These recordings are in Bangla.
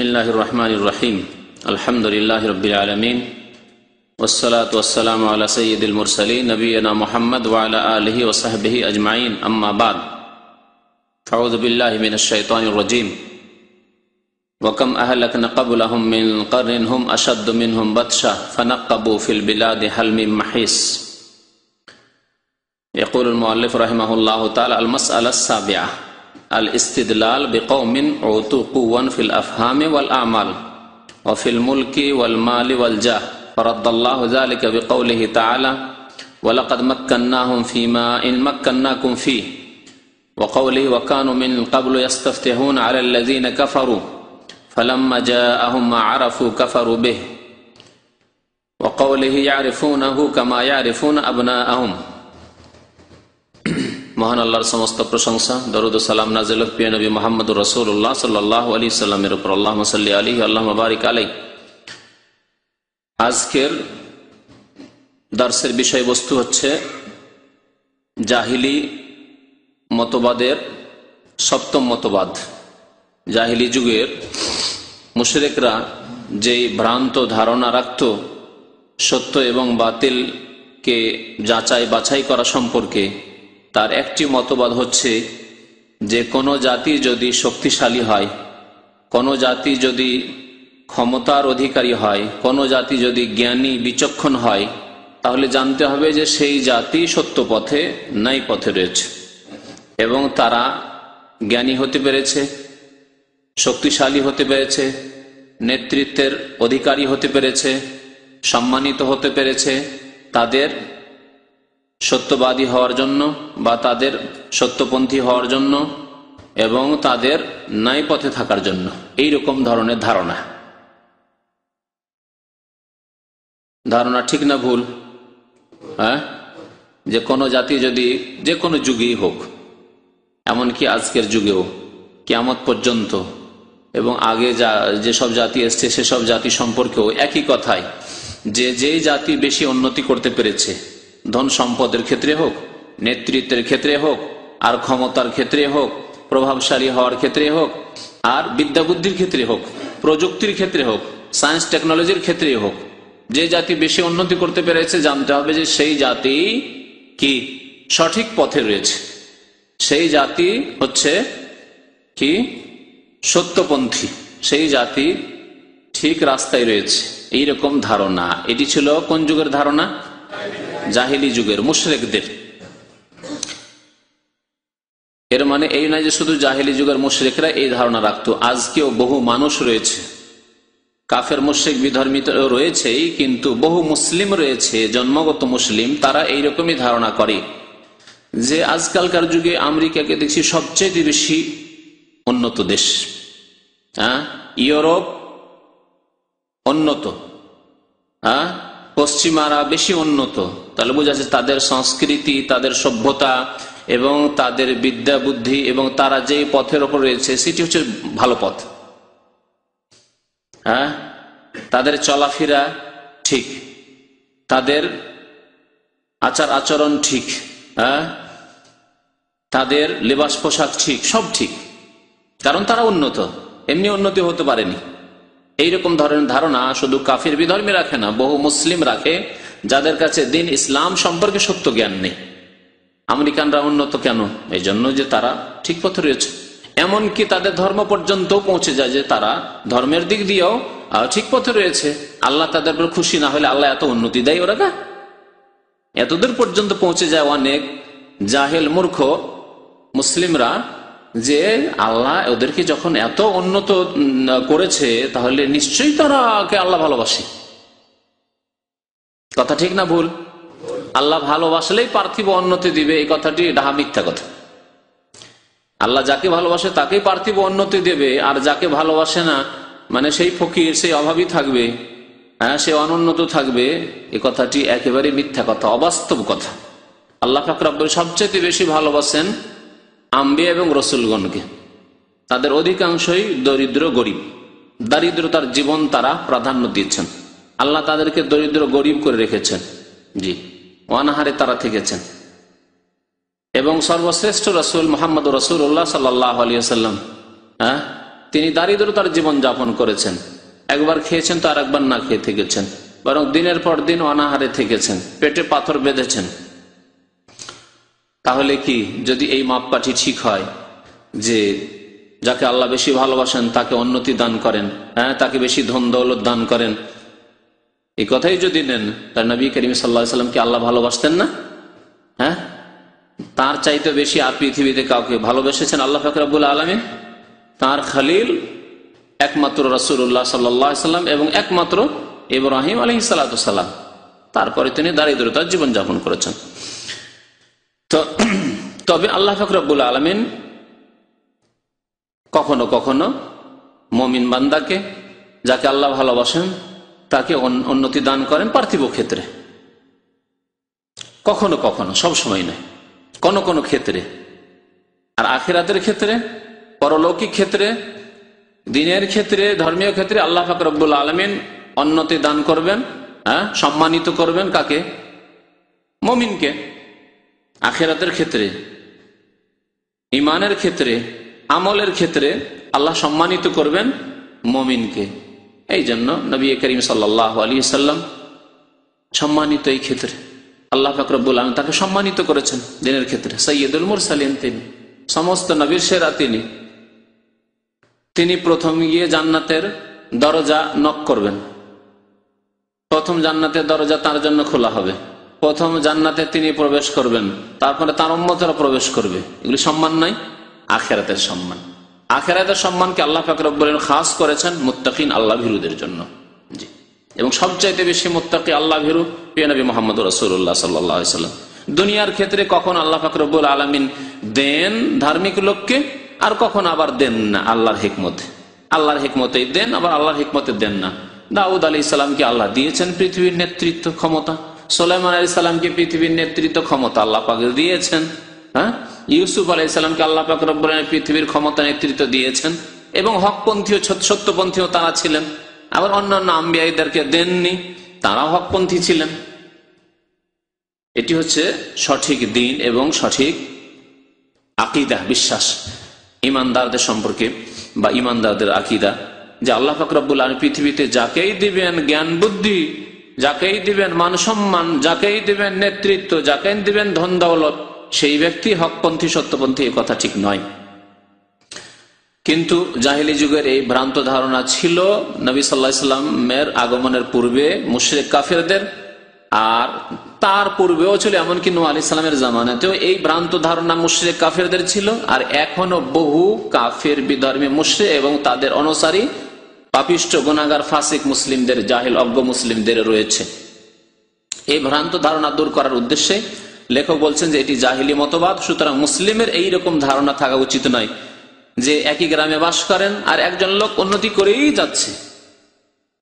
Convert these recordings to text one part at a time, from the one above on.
बिस्मिल्लाहिर्रहमानिर्रहीम अल्हम्दुलिल्लाहि रब्बिल आलमीन वस्सलातु वस्सलामु अला सय्यिदिल मुरसलीन नबियना मुहम्मद व अला आलिहि व सहबिहि अजमाइन अम्मा बाद अऊज़ु बिल्लाहि मिनश शैतानिर रजीम व कम अहलकना क़ब्लहुम मिन क़र्निन हुम अशद्दु मिनहुम बत्शा फनक़्क़बू फिल बिलादि हल मिन महीस। यक़ूलुल मुअल्लिफ़ रहिमहुल्लाहु तआला अल मसअला अस्साबिआ अल इस्तिदलाल बिक़ौमिन ऊतू क़ुव्वन फिल अफ़हाम वल आमाल व फिल मुल्की वल माल वल जाह फरद्दल्लाहु ज़ालिका बिक़ौलिहि तआला व लक़द मक्कन्नाहुम फ़ीमा इन मक्कन्नाकुम फ़ीह व क़ौलिहि व कानू मिन क़ब्लु यस्तफ़्तिहूना अला अल्लज़ीना कफ़रू फलम्मा जाअहुम मा अरफ़ू कफ़रू बिहि व क़ौलिहि यारिफ़ूनहु कमा यारिफ़ूना अब्नाअहुम। महान अल्लाहर समस्त प्रशंसा दरूद व सालाम नाज़िल प्रिय नबी मुहम्मदुर रसूलुल्लाह सल्लल्लाहु अलैहि वसल्लमेर উপর আল্লাহুম্মা সাল্লি আলাইহি আল্লাহুম্মা বারিক আলাইহি। আজকের দার্সের বিষয়বস্তু হচ্ছে জাহিলি মতবাদের সপ্তম মতবাদ। জাহিলি যুগের মুশরিকরা যেই ভ্রান্ত ধারণা রাখত সত্য এবং বাতিলকে যাচাই বাছাই করা সম্পর্কে, তার একটি মতবাদ হচ্ছে যে কোনো জাতি যদি শক্তিশালী হয়, কোনো জাতি যদি ক্ষমতার অধিকারী হয়, কোনো জাতি যদি জ্ঞানী বিচক্ষণ হয়, তাহলে জানতে হবে যে সেই জাতি সত্য পথে নাই পথে রয়েছে এবং তারা জ্ঞানী হতে পেরেছে, শক্তিশালী হতে পেরেছে, নেতৃত্বের অধিকারী হতে পেরেছে, সম্মানিত হতে পেরেছে তাদের সত্যবাদী হওয়ার জন্য বা তাদের সত্যপন্থী হওয়ার জন্য এবং তাদের ন্যায় পথে থাকার জন্য। এই রকম ধরনের ধারণা ঠিক না ভুল? যে কোনো জাতি যদি যে কোনো যুগেই হোক, এমনকি আজকের যুগেও কিয়ামত পর্যন্ত এবং আগে যেসব জাতি এসছে সেসব জাতি সম্পর্কেও একই কথাই, যে যেই জাতি বেশি উন্নতি করতে পেরেছে, ধন সম্পদের ক্ষেত্রে হোক, নেতৃত্বের ক্ষেত্রে হোক, আর ক্ষমতার ক্ষেত্রে হোক, প্রভাবশালী হওয়ার ক্ষেত্রে হোক, আর বিদ্যা বুদ্ধির ক্ষেত্রে হোক, প্রযুক্তির ক্ষেত্রে হোক, সায়েন্স টেকনোলজির ক্ষেত্রে হোক, যে জাতি বেশি উন্নতি করতে পেরেছে জানতে হবে যে সেই জাতি কি সঠিক পথে রয়েছে, সেই জাতি হচ্ছে কি সত্যপন্থী, সেই জাতি ঠিক রাস্তায় রয়েছে। এইরকম ধারণা, এটি ছিল কোন যুগের ধারণা? জাহিলি যুগের মুশরিকদের। এর মানে এই নয় যে শুধু জাহিলি যুগের মুশরিকরা এই ধারণা রাখতো। আজকেও বহু মানুষ রয়েছে, কাফের মুশরিক বিধর্মিত রয়েছেই, কিন্তু বহু মুসলিম রয়েছে, জন্মগত মুসলিম, তারা এইরকমই ধারণা করে যে আজকালকার যুগে আমেরিকাকে দেখছি সবচেয়ে বেশি উন্নত দেশ, ইউরোপ উন্নত, পশ্চিমারা বেশি উন্নত। তাহলে বোঝা যাচ্ছে তাদের সংস্কৃতি, তাদের সভ্যতা এবং তাদের বিদ্যা বুদ্ধি এবং তারা যে পথের ওপর রয়েছে সেটি হচ্ছে ভালো পথ। তাদের চলাফেরা ঠিক, তাদের আচার আচরণ ঠিক, তাদের লেবাস পোশাক ঠিক, সব ঠিক, কারণ তারা উন্নত, এমনি উন্নতি হতে পারেনি। এইরকম ধরনের ধারণা শুধু কাফির বিধর্মী রাখে না, বহু মুসলিম রাখে যাদের কাছে দিন ইসলাম সম্পর্কে সত্য জ্ঞান নেই। আমেরিকানরা উন্নত কেন? এই জন্য যে তারা ঠিক পথে রয়েছে। এমনকি তাদের ধর্ম পর্যন্ত পৌঁছে যায় যে তারা ধর্মের দিক দিয়েও ঠিক পথে রয়েছে। আল্লাহ তাদের উপর খুশি না হলে আল্লাহ এত উন্নতি দেয় ওরা? এতদূর পর্যন্ত পৌঁছে যায় অনেক জাহেল মূর্খ মুসলিমরা যে আল্লাহ ওদেরকে যখন এত উন্নত করেছে তাহলে নিশ্চয়ই তারাকে আল্লাহ ভালোবাসে। কথা ঠিক না ভুল? আল্লাহ ভালোবাসলেই পার্থিব উন্নতি দিবে, এই কথাটি ডাহা মিথ্যা কথা। আল্লাহ যাকে ভালোবাসে তাকেই পার্থিব উন্নতি দেবে, আর যাকে ভালোবাসে না মানে সেই ফকির, সেই অভাবী থাকবে, সে অনুন্নত থাকবে, এ কথাটি একেবারে মিথ্যা কথা, অবাস্তব কথা। আল্লাহ পাক রব্বুল সবচেয়ে বেশি ভালোবাসেন আম্বিয়া এবং রসুলগণকে। তাদের অধিকাংশই দরিদ্র গরিব, দারিদ্রতার জীবন তারা প্রাধান্য দিচ্ছেন। আল্লাহ তাদেরকে দরিদ্র গরিব করে রেখেছেন, জি, অনাহারে তারা থেকেছেন। এবং সর্বশ্রেষ্ঠ রসুল মুহাম্মদ রাসূলুল্লাহ সাল্লাল্লাহু আলাইহি ওয়াসাল্লাম তিনি দারিদ্রতার জীবন যাপন করেছেন, একবার খেয়েছেন তো আর একবার না খেয়ে থেকেছেন, বরং দিনের পর দিন অনাহারে থেকেছেন, পেটে পাথর বেঁধেছেন। তাহলে কি যদি এই মাপকাঠি ঠিক হয় যে যাকে আল্লাহ বেশি ভালোবাসেন তাকে উন্নতি দান করেন, হ্যাঁ, তাকে বেশি ধন দৌলত দান করেন, এই কথাই যদি নেন, তার নবী করিম সাল্লাল্লাহু আলাইহি ওয়াসাল্লাম কি আল্লাহ ভালোবাসতেন না? হ্যাঁ, তার চাইতে বেশি আর পৃথিবীতে কাউকে ভালোবেসেছেন আল্লাহ পাক রব্বুল আলামিন? তার খলিল একমাত্র রাসূলুল্লাহ সাল্লাল্লাহু আলাইহি ওয়াসাল্লাম এবং একমাত্র ইব্রাহিম আলাইহিস সালাতু ওয়াস সালাম। তারপরে তিনি দারিদ্রতার জীবন যাপন করেছেন। তো তবে আল্লাহ পাক রব্বুল আলামিন কখনো কখনো মুমিন বান্দাকে, যাকে আল্লাহ ভালোবাসেন, তাকে উন্নতি দান করেন পার্থিব ক্ষেত্রে, কখনো কখনো, সব সময় নয়, কোন কোন ক্ষেত্রে। আর আখিরাতের ক্ষেত্রে, পরলৌকিক ক্ষেত্রে, দিনের ক্ষেত্রে, ধর্মীয় ক্ষেত্রে আল্লাহ পাক রব্বুল আলামিন উন্নতি দান করবেন, হ্যাঁ, সম্মানিত করবেন কাকে? মুমিনকে। আখিরাতের ক্ষেত্রে, ঈমানের ক্ষেত্রে, আমলের ক্ষেত্রে আল্লাহ সম্মানিত করবেন মুমিনকে। এই জন্য নবী করিম সাল্লাল্লাহু আলাইহি ওয়াসাল্লাম সম্মানিত এই ক্ষেত্রে, আল্লাহ পাক রব্বুল আলামিন তাকে সম্মানিত করেছেন দিনের ক্ষেত্রে। সাইয়্যিদুল মুরসালিন, তিনি সমস্ত নবীর সেরা। তিনি প্রথম গিয়ে জান্নাতের দরজা নক করবেন, প্রথম জান্নাতের দরজা তার জন্য খোলা হবে, প্রথম জান্নাতে তিনি প্রবেশ করবেন, তারপরে তার উম্মতরা প্রবেশ করবে। এগুলি সম্মান নয়? আখিরাতের সম্মান। আখিরাতের সম্মানকে আল্লাহ পাক রব্বুল আলামিন খাস করেছেন মুত্তাকিন, আল্লাহ ভীরুদের জন্য। জি, এবং সবচাইতে বেশি মুত্তাকি, আল্লাহ ভীরু প্রিয় নবী মুহাম্মদ রাসূলুল্লাহ সাল্লাল্লাহু আলাইহি ওয়াসাল্লাম। দুনিয়ার ক্ষেত্রে কখন আল্লাহ পাক রব্বুল আলামিন দেন ধার্মিক লোককে, আর কখন আবার দেন না। আল্লাহর হিকমতে, আল্লাহর হিকমতেই দেন, আবার আল্লাহর হিকমতে দেন না। দাউদ আলাইহিস সালামকে আল্লাহ দিয়েছেন পৃথিবীর নেতৃত্ব ক্ষমতা, সুলাইমান আলাইহিস সালামকে পৃথিবীর নেতৃত্ব ক্ষমতা আল্লাহ পাক দিয়েছেন। হ্যাঁ, ইউসুফ আলাইহিস সালামকে আল্লাহ পাক রব্বুল আলামিন পৃথিবীর ক্ষমতা নেতৃত্ব দিয়েছেন, এবং হকপন্থী ও সত্যপন্থীও তারা ছিলেন। আবার অন্যান্য আম্বিয়াদেরকে দেননি, তারাও হকপন্থী ছিলেন। এটি হচ্ছে সঠিক দিন এবং সঠিক আকীদা, বিশ্বাস ইমানদারদের সম্পর্কে, বা ইমানদারদের আকীদা, যে আল্লাহ পাক রব্বুল আলামিন পৃথিবীতে যাকেই দিবেন জ্ঞান বুদ্ধি, যাকেই দিবেন মান সম্মান, যাকেই দিবেন নেতৃত্ব, যাকেই দিবেন ধন দৌলত, সেই ব্যক্তি হকপন্থী সত্যপন্থী, এ কথা ঠিক নয়। কিন্তু জাহেলি যুগের এই ভ্রান্ত ধারণা ছিল নবী সাল্লাল্লাহু আলাইহি ওয়াসাল্লামের আগমনের পূর্বে মুশরিক কাফেরদের, আর তার পূর্বেও ছিল, এমনকি নূহ আলাইহিস সালামের জামানাতেও এই ভ্রান্ত ধারণা মুশরিক কাফেরদের ছিল। আর এখনো বহু কাফের বিধর্মী মুশরিক এবং তাদের অনুসারী পাপিষ্ঠ গুনাহগার ফাসিক মুসলিমদের, জাহেল অজ্ঞ মুসলিমদের রয়েছে। এই ভ্রান্ত ধারণা দূর করার উদ্দেশ্যে লেখক বলছেন যে এটি জাহিলি মতবাদ। সুতরাং মুসলিমের এইরকম ধারণা থাকা উচিত নয় যে একই গ্রামে বাস করেন আর একজন লোক উন্নতি করেই যাচ্ছে,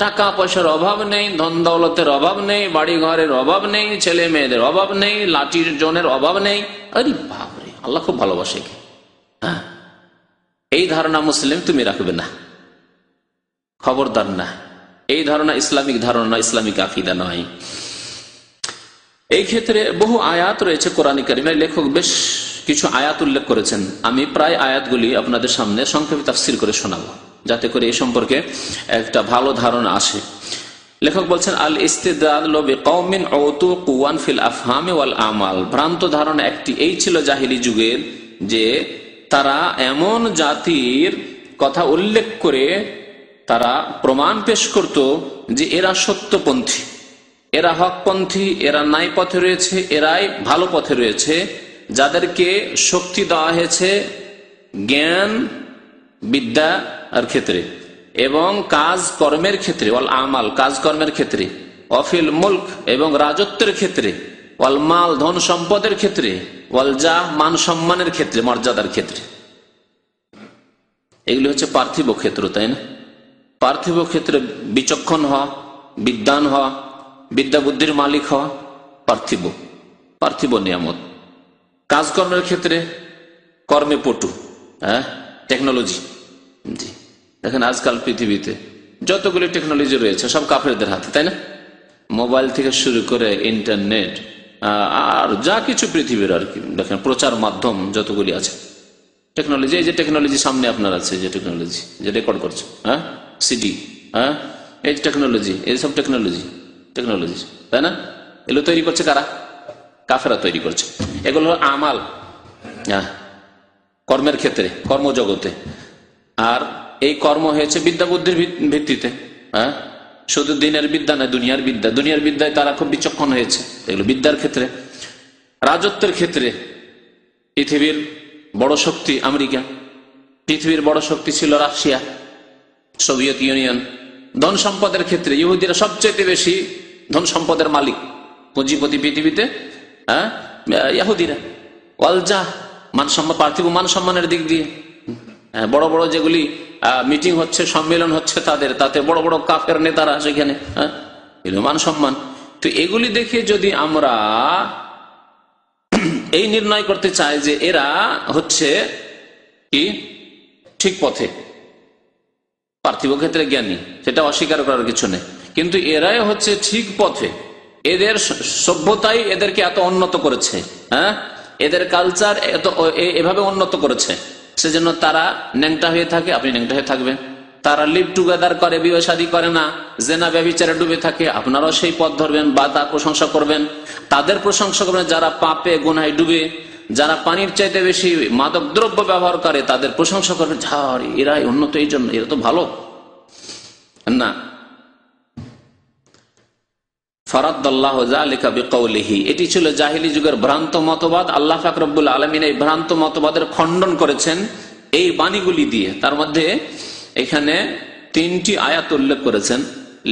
টাকা পয়সার অভাব নেই, ধন দৌলতের অভাব নেই, বাড়ি ঘরের অভাব নেই, ছেলে মেয়েদের অভাব নেই, লাঠির জনের অভাব নেই। আরে বাপরে, আল্লাহ খুব ভালোবাসে। হ্যাঁ, এই ধারণা মুসলিম তুমি রাখবে না, খবরদার না। এই ধারণা ইসলামিক ধারণা, ইসলামিক আকীদা নয়। এই ক্ষেত্রে বহু আয়াত রয়েছে কোরআন কারীমে। লেখক বেশ কিছু আয়াত উল্লেখ করেছেন। আমি প্রায় আয়াতগুলি আপনাদের সামনে সংক্ষেপে তাফসীর করে শোনাবো, যাতে করে এই সম্পর্কে একটা ভালো ধারণা আসে। লেখক বলছেন, আল ইস্তিদলালু বিকওমিন উতু কুওয়ান ফিল আফহামি ওয়াল আমাল। ভ্রান্ত ধারণা একটি এই ছিল জাহিলি যুগের, যে তারা এমন জাতির কথা উল্লেখ করে তারা প্রমাণ পেশ করত যে এরা সত্যপন্থী, এরা হকপন্থী, এরা ন্যায় পথে রয়েছে, এরাই ভালো পথে রয়েছে, যাদেরকে শক্তি দেওয়া হয়েছে জ্ঞান বিদ্যা আর ক্ষেত্রে এবং কাজ কর্মের ক্ষেত্রে, ওয়াল আমাল কাজকর্মের ক্ষেত্রে, অফিল মুলক এবং রাজত্বের ক্ষেত্রে, ওয়াল মাল ধন সম্পদের ক্ষেত্রে, ওয়াল জাহ মান সম্মানের ক্ষেত্রে, মর্যাদার ক্ষেত্রে। এগুলি হচ্ছে পার্থিব ক্ষেত্র, তাই না? পার্থিব ক্ষেত্রে বিচক্ষণ হওয়া, বিদ্বান হওয়া, বিদ্যা বুদ্ধির মালিক হওয়া পার্থিব, পার্থিব নিয়ামত। কাজকর্মের ক্ষেত্রে কর্মে পটু, হ্যাঁ, টেকনোলজি। জি, দেখেন আজকাল পৃথিবীতে যতগুলি টেকনোলজি রয়েছে সব কাফেরদের হাতে, তাই না? মোবাইল থেকে শুরু করে ইন্টারনেট আর যা কিছু পৃথিবীর আর কি, দেখেন প্রচার মাধ্যম যতগুলি আছে টেকনোলজি, এই যে টেকনোলজি সামনে আপনার আছে, যে টেকনোলজি যে রেকর্ড করছে, হ্যাঁ, সিডি, হ্যাঁ, এই টেকনোলজি, এইসব টেকনোলজি, তাই না? এগুলো তৈরি করছে কারা? কাফেরা তৈরি করছে। এগুলো হলো আমাল, হ্যাঁ, কর্মের ক্ষেত্রে, কর্মজগতে। আর এই কর্ম হয়েছে বিদ্যা বুদ্ধির ভিত্তিতে, হ্যাঁ, শুধু দিনের বিদ্যা নয়, দুনিয়ার বিদ্যা। দুনিয়ার বিদ্যায় তারা খুব বিচক্ষণ হয়েছে, এগুলো বিদ্যার ক্ষেত্রে। রাজত্বের ক্ষেত্রে পৃথিবীর বড় শক্তি আমেরিকা, পৃথিবীর বড় শক্তি ছিল রাশিয়া, সোভিয়েত ইউনিয়ন। ধন সম্পদের ক্ষেত্রে ইহুদিরা সবচেয়ে বেশি ধন সম্পদের মালিক, পুঁজিপতি পৃথিবীতে, হ্যাঁ, ইহুদিরা। ওয়ালজা, মানসম্মান, পার্থিব মান সম্মানের দিক দিয়ে বড় বড় যেগুলি মিটিং হচ্ছে, সম্মেলন হচ্ছে তাদের, তাতে বড় বড় কাফের নেতারা সেখানে, হ্যাঁ, মান সম্মান। তো এগুলি দেখে যদি আমরা এই নির্ণয় করতে চাই যে এরা হচ্ছে কি ঠিক পথে, পার্থিব ক্ষেত্রে জ্ঞানী, সেটা অস্বীকার করার কিছু নেই, কিন্তু এরাই হচ্ছে ঠিক পথে। এদের সভ্যতাই এদেরকে এত উন্নত করেছে, হ্যাঁ, এদের কালচার এত এভাবে উন্নত করেছে, সেজন্য তারা ন্যাংটা হয়ে থাকে, আপনি ন্যাংটা হয়ে থাকবেন। তারা লিভ টুগেদার করে, বিয়ে শাদী করে না, জেনা ব্যভিচারে ডুবে থাকে, আপনারাও সেই পথ ধরবেন বা তার প্রশংসা করবেন। তাদের প্রশংসা করবেন যারা পাপে গুনাহে ডুবে, যারা পানির চাইতে বেশি মাদক দ্রব্য ব্যবহার করে, তাদের প্রশংসা করবেন, এরাই উন্নত, এই জন্য এরা তো ভালো না। ফারাদ্দাল্লাহু যালিকা বিকাউলিহি, এটি ছিল জাহিলি যুগের ভ্রান্ত মতবাদ। আল্লাহ পাক রব্বুল আলামিন এই ভ্রান্ত মতবাদের খণ্ডন করেছেন এই বাণীগুলি দিয়ে। তার মধ্যে এখানে 3টি আয়াত উল্লেখ করেছেন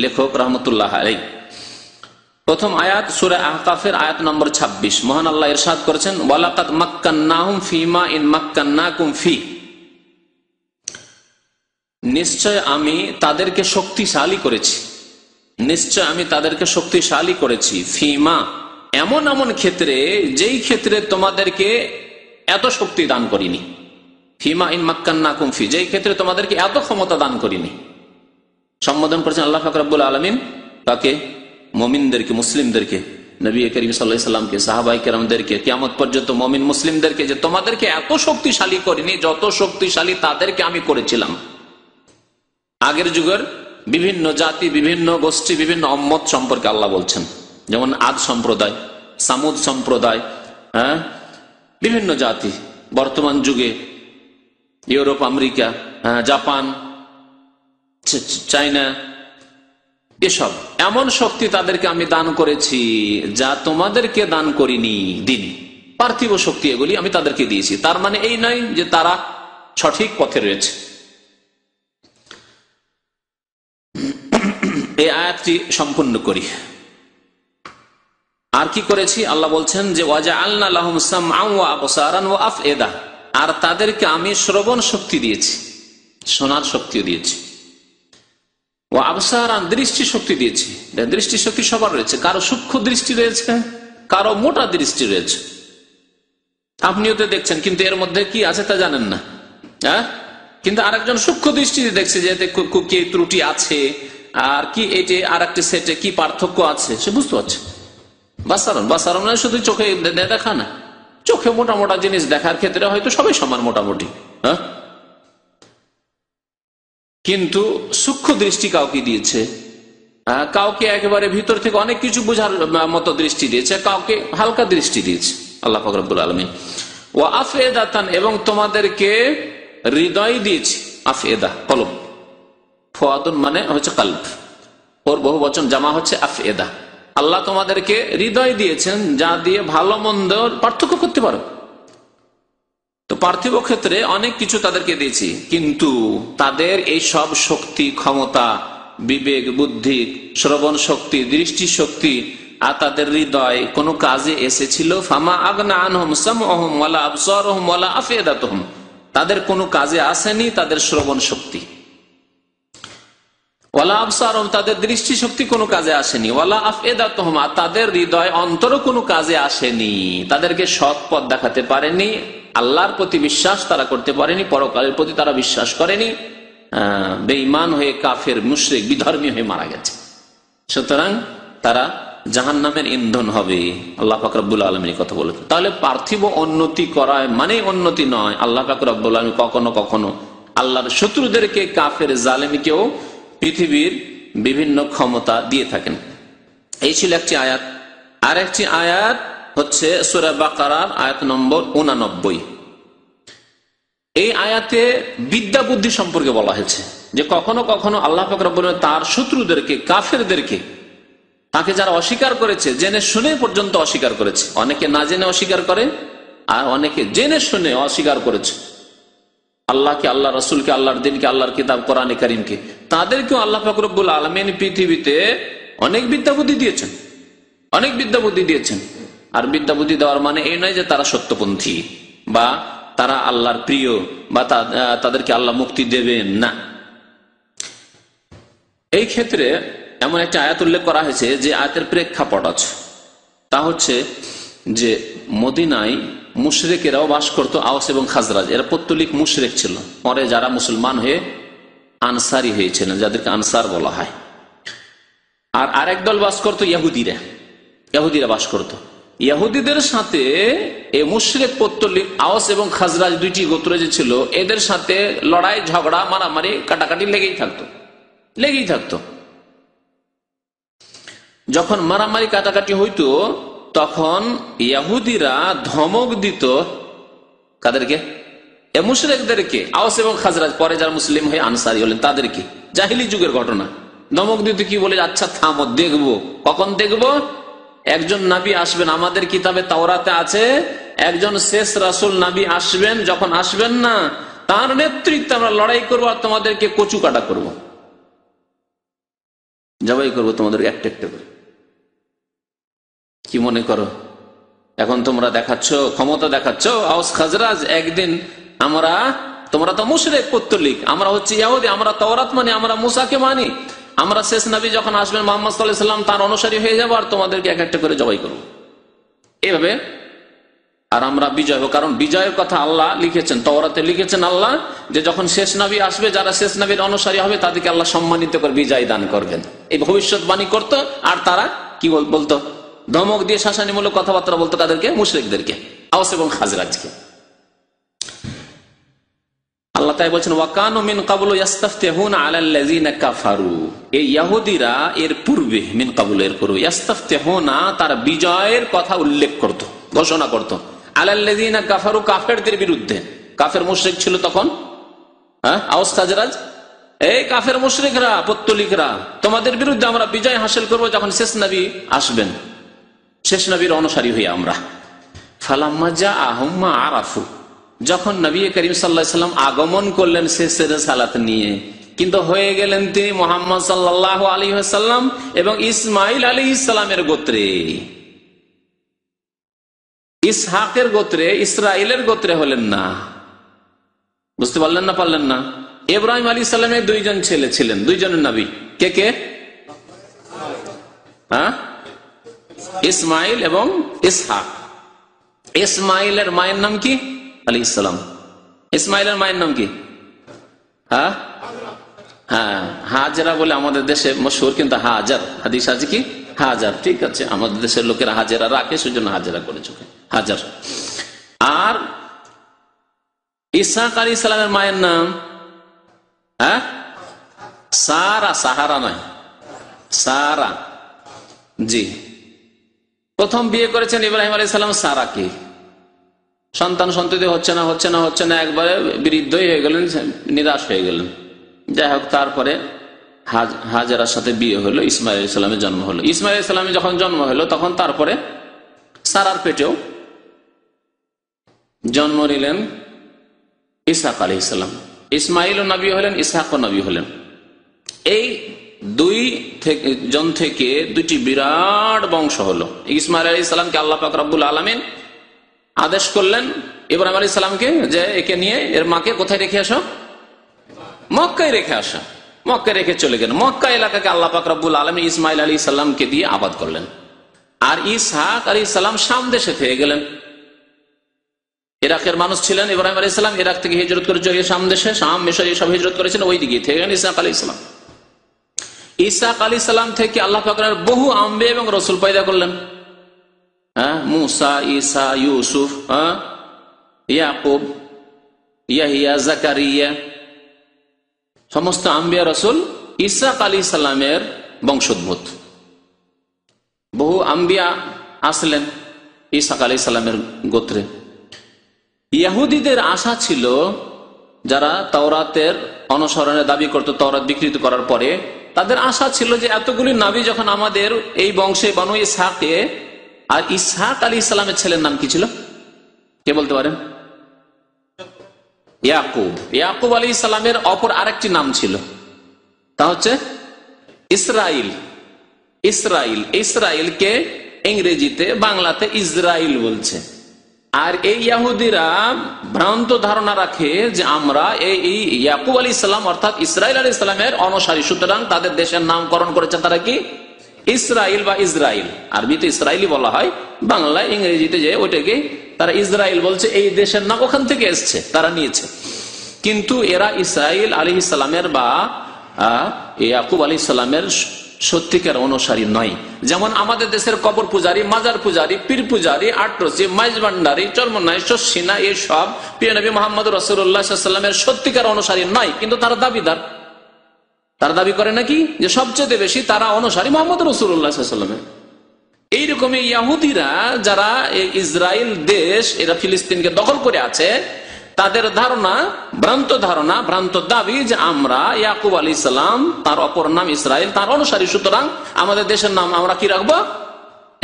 লেখক রহমতুল্লাহ আলাইহি। প্রথম আয়াত সূরা আহকাফের আয়াত নম্বর 26। মহান আল্লাহ ইরশাদ করেছেন, ওয়ালাকাদ মাক্কান্নাহুম ফীমা ইন মাক্কান্নাকুম ফী, নিশ্চয় আমি তাদেরকে শক্তিশালী করেছি, নিশ্চয় আমি তাদেরকে শক্তিশালী করেছি, ফীমা, এমন এমন ক্ষেত্রে যেই ক্ষেত্রে তোমাদেরকে এত শক্তি দান করিনি, ফীমা ইন মাক্কান্নাকুম ফী, যেই ক্ষেত্রে তোমাদেরকে এত ক্ষমতা দান করিনি। সম্বোধন করেছেন আল্লাহ পাক রব্বুল আলামিন তাকে, মুমিনদেরকে, মুসলিমদেরকে, নবী করিম সাল্লাল্লাহু আলাইহি সাল্লামকে, সাহাবায়ে কেরামদেরকে, কিয়ামত পর্যন্ত মুমিন মুসলিমদেরকে, যে তোমাদেরকে এত শক্তিশালী করিনি যত শক্তিশালী তাদেরকে আমি করেছিলাম। আগের যুগের বিভিন্ন জাতি, বিভিন্ন গোষ্ঠী, বিভিন্ন উম্মত সম্পর্কে আল্লাহ বলছেন, যেমন আদ সম্প্রদায়, সামুদ সম্প্রদায়, হ্যাঁ, বিভিন্ন জাতি। বর্তমান যুগে ইউরোপ, আমেরিকা, জাপান, চায়না, এসব এমন শক্তি তাদেরকে আমি দান করেছি যা তোমাদেরকে দান করিনি। দিন পার্থিব শক্তি এগুলি আমি তাদেরকে দিয়েছি। তার মানে এই নয় যে তারা সঠিক পথে রয়েছে। এই আয়াতটি সম্পূর্ণ করি। আর কি করেছি? আল্লাহ বলছেন যে ওয়াজআলনা লাহুম সামআন ওয়া আবসারান ওয়া আফইদা, আর তাদেরকে আমি শ্রবণ শক্তি দিয়েছি, শোনার শক্তিও দিয়েছি, ও আবসারান, দৃষ্টি শক্তি দিয়েছি। দৃষ্টি শক্তি সবার রয়েছে, কারো সূক্ষ্ম দৃষ্টি রয়েছে, কারো মোটা দৃষ্টি রয়েছে। আপনিও তো দেখছেন, কিন্তু এর মধ্যে কি আছে তা জানেন না, হ্যাঁ, কিন্তু আরেকজন সূক্ষ্ম দৃষ্টিতে দেখছে যে এতে কি ত্রুটি আছে, আর কি এই যে আর একটি সেটে কি পার্থক্য আছে সে বুঝতে পারছে। বাসারণ নয় শুধু চোখে দেখা না, চোখে মোটা মোটা জিনিস দেখার ক্ষেত্রে হয়তো সবাই সমান মোটামুটি, হ্যাঁ, কিন্তু সূক্ষ্ম দৃষ্টি কাউকে দিয়েছে, কাউকে একেবারে ভিতর থেকে অনেক কিছু বোঝার মতো দৃষ্টি দিয়েছে, কাউকে হালকা দৃষ্টি দিয়েছে আল্লাহ পাক রব্বুল আলামিন। ওয়া আফএদাতান, এবং তোমাদেরকে হৃদয় দিয়েছি। আফএদা কলব, ফুয়াদুন মানে হচ্ছে কলব, ওর বহু বচন জামা হচ্ছে আফএদা। আল্লাহ তোমাদেরকে হৃদয় দিয়েছেন যা দিয়ে ভালো মন্দ পার্থক্য করতে পারো। তো পার্থিব ক্ষেত্রে অনেক কিছু তাদেরকে দিয়েছি, কিন্তু তাদের এই সব শক্তি, ক্ষমতা, বিবেক, বুদ্ধি, শ্রবণ শক্তি, দৃষ্টি শক্তি আর তাদের হৃদয় কোন কাজে এসেছিল? ফামা আগনা আনহুম সামউহুম ওয়ালা আবসারুহুম ওয়ালা আফইদাতুহুম, তাদের কোনো কাজে আসেনি তাদের শ্রবণ শক্তি, ওয়ালা আবসারুহুম, তাদের দৃষ্টি শক্তি কোনো কাজে আসেনি, ওয়ালা আফইদাতুহুম, আর তাদের হৃদয় অন্তর কোনো কাজে আসেনি। তাদেরকে সৎ পথ দেখাতে পারেনি, আল্লাহর প্রতি বিশ্বাস তারা করতে পারেনি, পরকালের প্রতি তারা বিশ্বাস করেনি, বেঈমান হয়ে কাফের, মুশরিক, বিধর্মী হয়ে মারা গেছে। সুতরাং তারা জাহান্নামের ইন্ধন হবে। আল্লাহ পাক রব্বুল আলামিন কথা বলেছেন। তাহলে পার্থিব উন্নতি করায় মানে উন্নতি নয়। আল্লাহ পাক রব্বুল আলামিন কখনো কখনো আল্লাহর শত্রুদেরকে, কাফের জালেমকেও পৃথিবীর বিভিন্ন ক্ষমতা দিয়ে থাকেন। এই ছিল একটি আয়াত। আর একটি আয়াত হচ্ছে সূরা বাকারার আয়াত নম্বর 89। এই আয়াতে বিদ্যা বুদ্ধি সম্পর্কে বলা হয়েছে যে কখনো কখনো আল্লাহ পাক রব্বুল আলামিন তার শত্রুদেরকে, কাফেরদেরকে, তাকে যারা অস্বীকার করেছে, জেনে শুনে পর্যন্ত অস্বীকার করেছে, অনেকে না জেনে অস্বীকার করে আর অনেকে জেনে শুনে অস্বীকার করেছে আল্লাহকে, আল্লাহ রসুলকে, আল্লাহর দিনকে, আল্লাহর কিতাব কোরআনে কারীমকে, তাদেরকেও আল্লাহ পাক রব্বুল আলামিন পৃথিবীতে অনেক বিদ্যা বুদ্ধি দিয়েছেন, অনেক বিদ্যা বুদ্ধি দিয়েছেন। আর বিদ্যা বুদ্ধি দেওয়ার মানে এই নয় যে তারা সত্যপন্থী বা তারা আল্লাহর প্রিয় বা তাদেরকে আল্লাহ মুক্তি দেবেন না। এই ক্ষেত্রে এমন একটা আয়াত উল্লেখ করা হয়েছে যে আয়াতের প্রেক্ষাপট আছে। তা হচ্ছে যে মদিনায় মুশরিকেরাও বাস করতো, আওস এবং খাজরাজ, এরা পৌত্তলিক মুশরিক ছিল। পরে যারা মুসলমান হয়ে আনসারি হয়েছিলেন, যাদেরকে আনসার বলা হয়। আর আরেক দল বাস করতো ইহুদিরা, ইহুদিরা বাস করত। ইহুদিদের সাথে এই মুশরিক পৌত্তলিক আওস এবং খাজরাজ দুইটি গোত্র যে ছিল, এদের সাথে লড়াই, ঝগড়া, মারামারি, কাটাকাটি লেগেই থাকতো। যখন মারামারি কাটাকাটি হইতো তখন ইহুদিরা ধমক দিত কাদেরকে? এ মুশরিকদেরকে, আওস এবং খাজরাজ, পরে যারা মুসলিম হয়ে আনসারী হলেন তাদেরকে। জাহিলি যুগের ঘটনা। ধমক দিত কি বলে? আচ্ছা থামো, দেখবো। কখন দেখবো? একজন নবী আসবেন, আমাদের কিতাবে তাওরাতে আছে একজন শেষ রাসূল নবী আসবেন, যখন আসবেন না তার নেতৃত্বে আমরা লড়াই করবো আর তোমাদেরকে কচু কাটা করবো, জবাই করবো তোমাদেরকে একটা একটা করে। কি মনে করো এখন তোমরা দেখাচ্ছ, ক্ষমতা দেখাচ্ছ আওস খাজরাজ, একদিন তোমরা তো মুশরিক পৌত্তলিক, আমরা হচ্ছে ইহুদি, আমরা তাওরাত মানি, আমরা মুসাকে মানি, আমরা শেষ নবী যখন আসবেন মুহাম্মদ সাল্লাল্লাহু আলাইহি ওয়াসাল্লাম তার অনুসারী হয়ে যাবো আর তোমাদেরকে এক একটা করে জবাই করবো এইভাবে। আর আমরা বিজয় হবো, কারণ বিজয়ের কথা আল্লাহ লিখেছেন, তাওরাতে লিখেছেন আল্লাহ যে যখন শেষ নবী আসবে, যারা শেষ নবীর অনুসারী হবে তাদেরকে আল্লাহ সম্মানিত করে বিজয় দান করবেন, এই ভবিষ্যৎবাণী করতো। আর তারা কি বলতো? ধমক দিয়ে শাসানিমূলক কথাবার্তা বলতো কাদেরকে? মুশরিকদেরকে, আওস এবং খাজরাজকে। আল্লাহ তাই বলছেন ওয়াকানু মিন ক্বাবলু ইস্তাফতিহুনা আলাল্লাযিনা কাফারু। এই ইহুদিরা এর পূর্বে, মিন ক্বাবলু এর পূর্বে, ইস্তাফতিহুনা তার বিজয়ের কথা উল্লেখ করত, ঘোষণা করত, আলাল্লাযিনা কাফারু কাফেরদের বিরুদ্ধে। কাফের মুশরিক ছিল তখন আওস খাজরাজ। এই কাফের মুশরিকরা, পৌত্তলিকরা, তোমাদের বিরুদ্ধে আমরা বিজয় হাসিল করব যখন শেষ নবী আসবেন, শেষ নবীর অনুসারী হই আমরা। ফালাম্মা জাআহুম মা আরাফু, যখন নবী করিম সাল্লাল্লাহু আলাইহি ওয়াসাল্লাম আগমন করলেন শেষের সালাত নিয়ে, কিন্তু হয়ে গেলেন তিনি মুহাম্মদ সাল্লাল্লাহু আলাইহি ওয়াসাল্লাম এবং ইসমাঈল আলাইহিস সালামের গোত্রে, ইসহাকের গোত্রে, ইসরাইলের গোত্রে হলেন না। বুঝতে পারলেন না? পারলেন না? ইব্রাহিম আলাইহিস সালামের দুইজন ছেলে ছিলেন, দুইজনের নবী। কে কে? ইসমাইল এবং ইসহাক। ইসমাইলের মায়ের নাম কি? আলাইহিস সালাম। ইসমাইলের মায়ের নাম কি? হ্যাঁ, হাজরা বলে আমাদের দেশে মশহুর, কিন্তু হাজার হাদিস আছে কি হাজার। ঠিক আছে, আমাদের দেশের লোকেরা হাজেরা রাখে, সেজন্য হাজেরা করেছে হাজার। আর ইসহাক আলাইহিস সালামের মায়ের নাম সারা, সাহারা নয়, সারা। জি, প্রথম বিয়ে করেছেন ইব্রাহিম আলাইহিস সালাম সারাকে। সন্তান সন্ততি হচ্ছে না, একবারে বৃদ্ধই হয়ে গেলেন, নিরাশ হয়ে গেলেন। যাই হোক, তারপরে হাজেরার সাথে বিয়ে হলো, ইসমাইল আলাইহিস সালামের জন্ম হলো। ইসমাইল আলাইহিস সালামের যখন জন্ম হলো তখন তারপরে সারার পেটেও জন্ম নিলেন ইসহাক আলাইহিস সালাম। ইসমাইল নবী হলেন, ইসহাক নবী হলেন। এই দুই জন থেকে দুইটি বিরাট বংশ হলো। ইসমাইল আলাইহিস সালামকে আল্লাহ পাক রব্বুল আলামিন আদেশ করলেন ইব্রাহিম আলাইহিস সালামকে যে একে নিয়ে এর মাকে কোথায় রেখে আসো? মক্কায় রেখে আসো। মক্কায় রেখে চলে গেলেন। মক্কা এলাকাকে আল্লাহ পাক রব্বুল আলামিন ইসমাইল আলাইহিস সালামকে দিয়ে আবাদ করলেন। আর ইসহাক আলাইহিস সালাম শাম দেশে থেকে গেলেন। ইরাকের মানুষ ছিলেন ইব্রাহিম আলাইহিস সালাম, ইরাক থেকে হিজরত করে চলে শাম দেশে, শাম, মিশর এসব হিজরত করেছেন, ওই দিকে থেকে গেলেন ইসহাক আলাইহিস সালাম। ইসহাক আলাইহিস সালাম থেকে আল্লাহ পাক বহু আম্বিয়া এবং রসুল পয়দা করলেন। মুসা, ঈসা, ইউসুফ, ইয়াকুব, ইয়াহিয়া, জাকারিয়া, সমস্ত আম্বিয়া রসুল ইসহাক আলাইহিস সালামের বংশোদ্ভূত। বহু আম্বিয়া আসলেন ইসহাক আলাইহিস সালামের গোত্রে। ইহুদিদের আশা ছিল, যারা তাওরাতের অনুসরণের দাবি করত তাওরাত বিকৃত করার পরে, তাদের আশা ছিল যে এতগুলি নবী যখন আমাদের এই বংশে বনু ইসহাকে, আর ইসহাক আলাইহিস সালামের ছেলের নাম কি ছিল কে বলতে পারেন? ইয়াকুব। ইয়াকুব আলাইহিস সালামের অপর আরেকটি নাম ছিল, তা হচ্ছে ইসরাইল। ইসরাইল, ইসরাইলকে ইংরেজিতে বাংলাতে ইসরাইল বলছে। আর এই ইহুদিরা ভ্রান্ত ধারণা রাখে যে আমরা এই ইয়াকুব আলাইহিস সালাম অর্থাৎ ইসরাইল আলাইহিস সালামের অনুসারী, সুতরাং তাদের দেশের নামকরণ করেছে তারা কি ইসরাইল বা ইসরাইল। আরবিতে ইসরাইলি বলা হয়, বাংলায় ইংরেজিতে যে ওইটাকে তারা ইসরাইল বলছে। এই দেশের নাম ওখান থেকে এসছে, তারা নিয়েছে। কিন্তু এরা ইসরাইল আলাইহিস সালামের বা ইয়াকুব আলাইহিস সালামের সত্যিকার অনুসারী নয়। যেমন আমাদের দেশের কবর পূজারী, মাজার পূজারী, পীর পূজারী, আটরসি, মাইজ ভান্ডারী, চরমনাই, শস্যিনা, এইসব প্রিয় নবী মুহাম্মদ রাসূলুল্লাহ সাল্লাল্লাহু আলাইহি ওয়াসাল্লামের সত্যিকার অনুসারী নয়, কিন্তু তারা দাবিদার। তারা দাবি করে নাকি যে সবচেয়ে বেশি তারা অনুসারী মুহাম্মদ রাসূলুল্লাহ সাল্লাল্লাহু আলাইহি ওয়াসাল্লামের। এইরকমই ইহুদিরা যারা ইসরায়েল দেশ, এরা ফিলিস্তিনকে দখল করে আছে, তাদের ধারণা, ভ্রান্ত দাবি যে আমরা ইয়াকুব আলাইহিস সালাম, তার অপর নাম ইসরাইল, তার অনুসারী, সুতরাং আমাদের দেশের নাম আমরা কি রাখবো?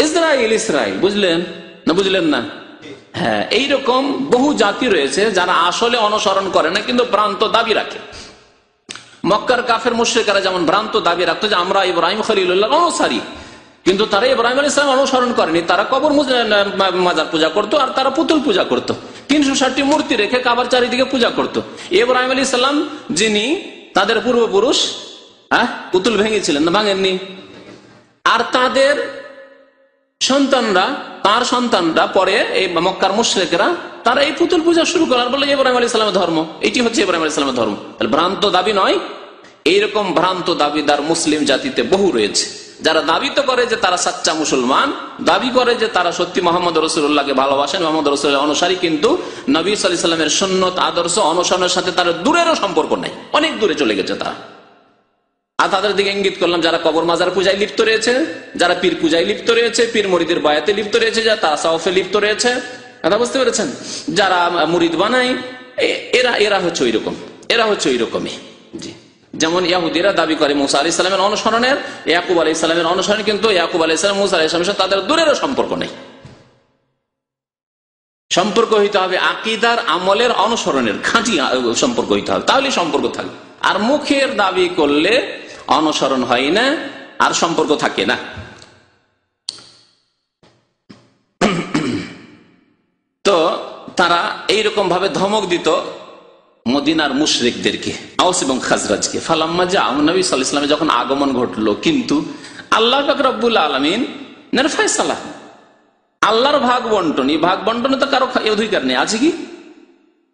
ইসরাইল। ইসরাইল। বুঝলেন না? বুঝলেন না? হ্যাঁ, এইরকম বহু জাতি রয়েছে যারা আসলে অনুসরণ করে না, কিন্তু ভ্রান্ত দাবি রাখে। মক্কার কাফের মুশরিকরা যেমন ভ্রান্ত দাবি রাখতো যে আমরা ইব্রাহিম খলিলুল্লাহর অনুসারী, কিন্তু তারা ইব্রাহিম আলাইহিস সালাম অনুসরণ করেনি। তারা কবর মাজার পূজা করতো, আর তারা পুতুল পূজা করতো। 360টি মূর্তি রেখে কাবার চারিদিকে পূজা করত। ইব্রাহিম আলাইহিস সালাম, যিনি তাদের পূর্বপুরুষ, পুতুল ভেঙেছিলেন না? ভাঙেননি। আর তাদের সন্তানরা, তার সন্তানরা পরে এই মক্কার মুশরিকরা, তারা এই পুতুল পূজা শুরু করার বলে ইব্রাহিম আলাইহিস সালামের ধর্ম, এটি হচ্ছে ইব্রাহিম আলাইহিস সালামের ধর্ম। তাহলে ভ্রান্ত দাবি নয়। এইরকম ভ্রান্ত দাবিদার মুসলিম জাতিতে বহু রয়েছে, যারা দাবি তো করে যে তারা সাচ্চা মুসলমান, দাবি করে যে তারা সত্যি মোহাম্মদ রাসূলুল্লাহকে ভালোবাসেন, মোহাম্মদ রাসূলের অনুসারী, কিন্তু নবী সাল্লাল্লাহু আলাইহি ওয়াসাল্লামের সুন্নত আদর্শ অনুসরণের সাথে তার দূরেরও সম্পর্ক নাই, অনেক দূরে চলে গেছে তারা। আর তাদের দিকে ইঙ্গিত করলাম, যারা কবর মাজার পূজায় লিপ্ত রয়েছে, যারা পীর পূজায় লিপ্ত রয়েছে, পীর মুরিদের বায়াতে লিপ্ত রয়েছে, যারা তাসাউফে লিপ্ত রয়েছে, কথা বুঝতে পেরেছেন? যারা মুরিদ বানায়, এরা হচ্ছে ওই রকম, এরা হচ্ছে ওই রকমই। জি, যেমন ইহুদিরা দাবি করে মুসা আলাইহিস সালামের অনুসরণের, ইয়াকুব আলাইহিস সালামের অনুসরণ, কিন্তু ইয়াকুব আলাইহিস সালাম, মুসা আলাইহিস সালামের সাথে তাদের দূরেরও সম্পর্ক নেই। সম্পর্ক হইতে হবে আকীদার, আমলের, অনুসরণের, খাঁটি সম্পর্ক হইতে হবে, তাহলে সম্পর্ক থাকবে। আর মুখের দাবি করলে অনুসরণ হয় না, আর সম্পর্ক থাকে না। তো তারা এইরকম ভাবে ধমক দিত মদিনার মুশরিকদেরকে, আওস এবং খাজরাজকে। ফালাম্মা জা নবী সাল্লাল্লাহু আলাইহি ওয়াসাল্লাম যখন আগমন ঘটলো, কিন্তু আল্লাহ পাক রব্বুল আলামিনের ফয়সালা, আল্লাহর ভাগ বন্টন, এই ভাগ বন্টনে তো কারো অধিকার নেই। আছে কি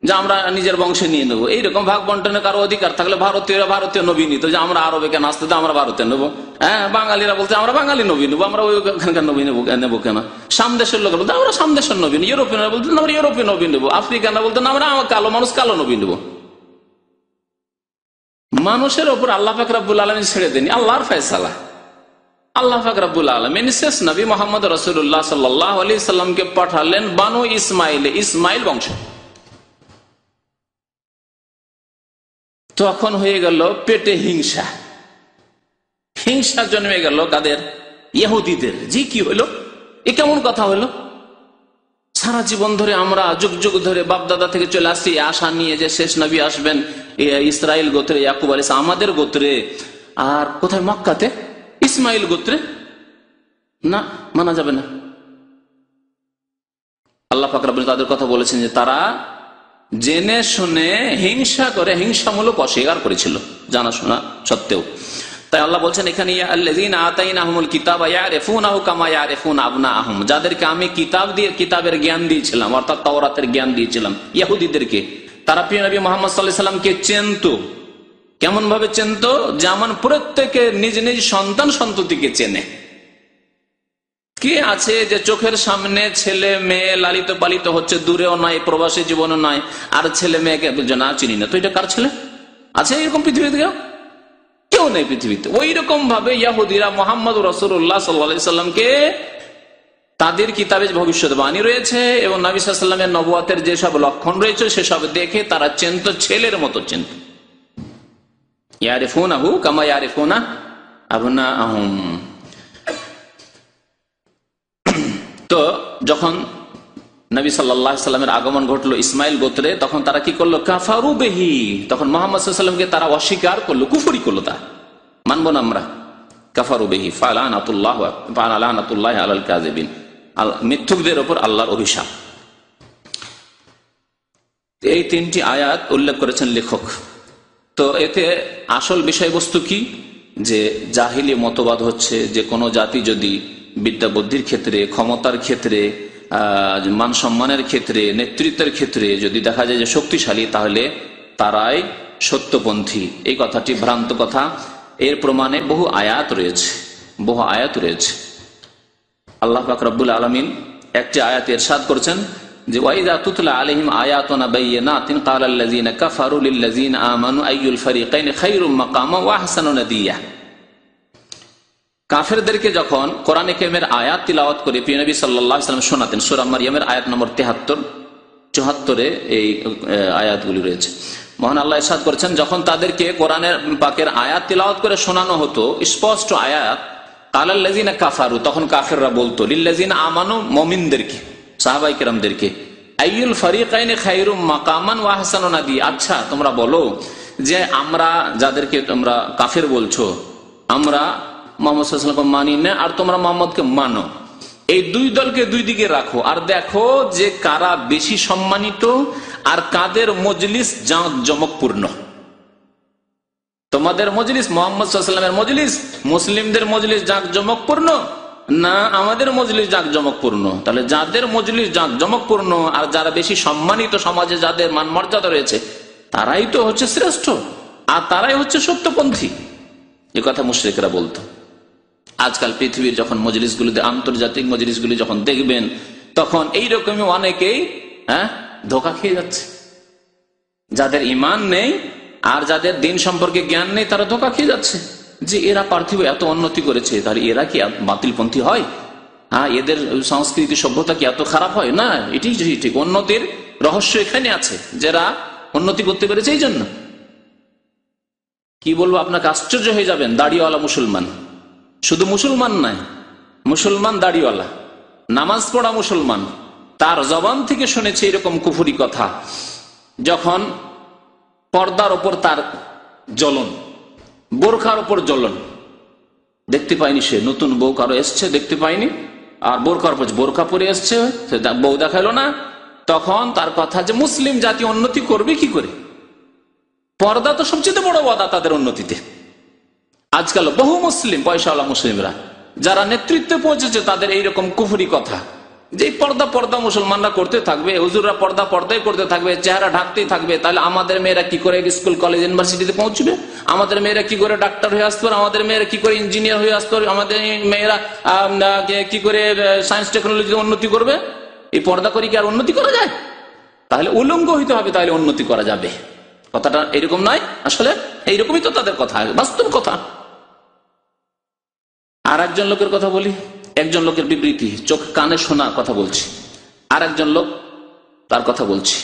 যে আমরা নিজের বংশে নিয়ে নেবো? এইরকম ভাগ বন্টনে কারো অধিকার থাকলে ভারতীয় নবী নিত, যে আমরা আরবে কেন আসতে, আমরা ভারতে নেবো। হ্যাঁ, বাঙালিরা বলতে আমরা বাঙালি নবী নেবো, আমরা ওইখানকার নবী নেবো কেন? সামদেশের লোক বলতে আমরা সামদেশের নবী, ইউরোপিয়ানরা বলতে আমরা ইউরোপীয় নবী নেবো, আফ্রিকানরা বলতে আমরা কালো মানুষ কালো নবী নেবো। মানুষের ওপর আল্লাহ পাক রব্বুল আলামিন ছেড়ে দেনি, আল্লাহর ফয়সালা। আল্লাহ পাক রব্বুল আলামিন শেষ নবী মুহাম্মদ রাসূলুল্লাহ সাল্লাল্লাহু আলাইহি সাল্লামকে পাঠালেন বানু ইসমাইল বংশ। তখন হয়ে গেল পেটে হিংসা জন্মে গেল কাদের? ইহুদিদের। জি, কি হইল? এ কেমন কথা হইল? সারা জীবন ধরে আমরা যুগ যুগ ধরে বাপদাদা থেকে চলে আসছি আশা নিয়ে যে শেষ নবী আসবেন ইসরাইল গোত্রে, ইয়াকুব আলাইহিস সালাম, আমাদের গোত্রে। আর কোথায়? মক্কাতে ইসমাইল গোত্রে। না, মানা যাবে না। আল্লাহ পাক রব্বুল তাদের কথা বলেছেন যে তারা জেনে শুনে হিংসা করে, হিংসামূলক অস্বীকার করেছিল জানাশোনা সত্ত্বেও। তাই আল্লাহ বলছেন এখানে, আল্লাযীনা আতাইনাহুমুল কিতাবা ইয়ারিফুনাহু কামা ইয়ারিফুনা আবনাআহুম, যাদেরকে আমি কিতাবের জ্ঞান দিয়েছিলাম, অর্থাৎ তাওরাতের জ্ঞান দিয়েছিলাম ইহুদিদেরকে, তারা প্রিয় নবী মুহাম্মদ সাল্লাল্লাহু আলাইহি ওয়াসাল্লামকে চিনতো কেমন ভাবে চিনত? যেমন প্রত্যেকে নিজ নিজ সন্তান সন্ততিকে চেনে। কি আছে যে চোখের সামনে ছেলে মেয়ে লালিত পালিত হচ্ছে, দূরেও নয়, প্রবাসী জীবনও নয়, আর ছেলে মেয়েকে না চিনি না, তো এটা কার ছেলে? আছে এরকম পৃথিবীতে? কেউ নেই পৃথিবীতে। ওই রকম ভাবে ইহুদিরা মুহাম্মদ রাসূলুল্লাহ সাল্লাল্লাহু আলাইহি সাল্লামকে তাদের কিতাবে ভবিষ্যৎবাণী রয়েছে এবং নবী সাল্লাল্লাহু আলাইহি ওয়াসাল্লামের নবুয়তের যেসব লক্ষণ রয়েছে সেসব দেখে তারা চিনত, ছেলের মতো চিনত। ইয়ারিফুনাহু কামা ইয়ারিফুনা আবনাআহুম। তো যখন নবী সাল্লাল্লাহু আলাইহি সাল্লামের আগমন ঘটলো ইসমাইল গোত্রে, তখন তারা কি করলো? কাফারু বিহি, তখন মুহাম্মদ সাল্লাল্লাহু আলাইহি ওয়াসাল্লামকে তারা অস্বীকার করলো, কুফরি করলো। তা মানবো না আমরা। কাফারু বিহি ফালানাতুল্লাহ আলাল কাযিবিন, মিথ্যুকদের উপর আল্লাহর অভিশাপ। এই তিনটি আয়াত উল্লেখ করেছেন লেখক। তো এতে আসল বিষয়বস্তু কি? যে জাহিলি মতবাদ হচ্ছে যে কোনো জাতি যদি বিদ্যা বুদ্ধির ক্ষেত্রে, ক্ষমতার ক্ষেত্রে, মান সম্মানের ক্ষেত্রে, নেতৃত্বের ক্ষেত্রে যদি দেখা যায় যে শক্তিশালী, তাহলে তারাই সত্যপন্থী। এই কথাটি ভ্রান্ত কথা। এর প্রমাণে বহু আয়াত রয়েছে। আল্লাহ পাক রব্বুল আলামিন একটি আয়াতে ইরশাদ করেছেন যে ওয়াইযা তুতলা আলাইহিম আয়াতুনা বাইয়িনাতিন ক্বালাল্লাযীনা কাফারু লিল্লাযীনা আমানু আইয়ুল ফারিকাইনি খায়রুম মাকামা ওয়া আহসানু নাদিয়া। কাফেরদেরকে যখন কোরআনে কারীমের আয়াত তিলাওয়াত করে প্রিয় নবী সাল্লাল্লাহু আলাইহি ওয়াসাল্লাম শোনাতেন, সূরা মারইয়ামের আয়াত নম্বর 73, 74-এ এই আয়াতগুলি রয়েছে। মহান আল্লাহ ইরশাদ করেছেন, যখন তাদেরকে কোরআনের পাকের আয়াত তিলাওয়াত করে শোনানো হতো, স্পষ্ট আয়াত, ক্বালাল্লাযীনা কাফারু, তখন কাফেররা বলতো, লিল্লাযীনা আমানু, মুমিনদেরকে, সাহাবায়ে কেরামদেরকে, আইয়ুল ফারিকাইনি খায়রুম মাকামান ওয়া আহসানু নাদিয়া। আচ্ছা তোমরা বলো যে আমরা যাদেরকে তোমরা কাফের বলছো, আমরা মুহাম্মদ সাল্লাল্লাহু আলাইহি ওয়াসাল্লামকে মানি না আর তোমরা মুহাম্মদকে মানো, এই দুই দলকে দুই দিকে রাখো আর দেখো যে কারা বেশি সম্মানিত আর কাদের মজলিস জাঁকজমকপূর্ণ। তোমাদের মজলিস, মুহাম্মদ সাল্লাল্লাহু আলাইহি ওয়াসাল্লামের মজলিস, মুসলিমদের মজলিস জাঁকজমকপূর্ণ না আমাদের মজলিস জাঁকজমকপূর্ণ? তাহলে যাদের মজলিস জাঁকজমকপূর্ণ আর যারা বেশি সম্মানিত, সমাজে যাদের মান মর্যাদা রয়েছে, তারাই তো হচ্ছে শ্রেষ্ঠ আর তারাই হচ্ছে সত্যপন্থী। এ কথা মুশরিকরা বলতো। আজকাল পৃথিবীর যখন মজলিসগুলিতে, আন্তর্জাতিক মজলিসগুলি যখন দেখবেন, তখন এইরকমই অনেকেই ধোঁকা খেয়ে যাচ্ছে। যাদের ঈমান নেই আর যাদের দিন সম্পর্কে জ্ঞান নেই, তারা ধোঁকা খেয়ে যাচ্ছে যে এরা পার্থিব এত উন্নতি করেছে, তাহলে এরা কি বাতিলপন্থী হয়? এদের সংস্কৃতি সভ্যতা কি এত খারাপ হয়? না, এটি ঠিক। উন্নতির রহস্য এখানে আছে, যারা উন্নতি করতে পেরেছে এই জন্য। কি বলবো আপনাকে, আশ্চর্য হয়ে যাবেন। দাড়িওয়ালা মুসলমান, শুধু মুসলমান নয়, মুসলমান দাড়িওয়ালা, নামাজ পড়া মুসলমান, তার জবান থেকে শুনেছে এরকম কুফরি কথা। যখন পর্দার ওপর তার জ্বলন, বোরখার ওপর জ্বলন, দেখতে পায়নি সে, নতুন বউ কারো এসছে দেখতে পায়নি, আর বোরখার উপর বোরখা পরে এসছে, বউ দেখাইলো না, তখন তার কথা যে মুসলিম জাতি উন্নতি করবে কি করে? পর্দা তো সবচেয়ে বড় বাধা তাদের উন্নতিতে। আজকাল বহু মুসলিম, পয়সাওয়ালা মুসলিমরা যারা নেতৃত্বে পৌঁছেছে, তাদের এইরকম কুফরি কথা যে পর্দা মুসলমানরা করতে থাকবে, হুজুররা পর্দাই করতে থাকবে, চেহারা ঢাকতেই থাকবে, তাহলে আমাদের মেয়েরা কি করে স্কুল কলেজ ইউনিভার্সিটিতে পৌঁছবে? আমাদের মেয়েরা কি করে ডাক্তার হয়ে আসতে পারে? আমাদের মেয়েরা কি করে ইঞ্জিনিয়ার হয়ে আসতে পারে? আমাদের মেয়েরা কি করে সায়েন্স টেকনোলজিতে উন্নতি করবে? এই পর্দা করে কি আর উন্নতি করা যায়? তাহলে উলঙ্গ হইতে হবে, তাহলে উন্নতি করা যাবে। কথাটা এরকম নয়, আসলে এইরকমই তো তাদের কথা, বাস্তব কথা। আর একজন লোকের কথা বলি, একজন লোকের বিবৃতি, চোখ কানে শোনা কথা বলছি। আর একজন লোক, তার কথা বলছি,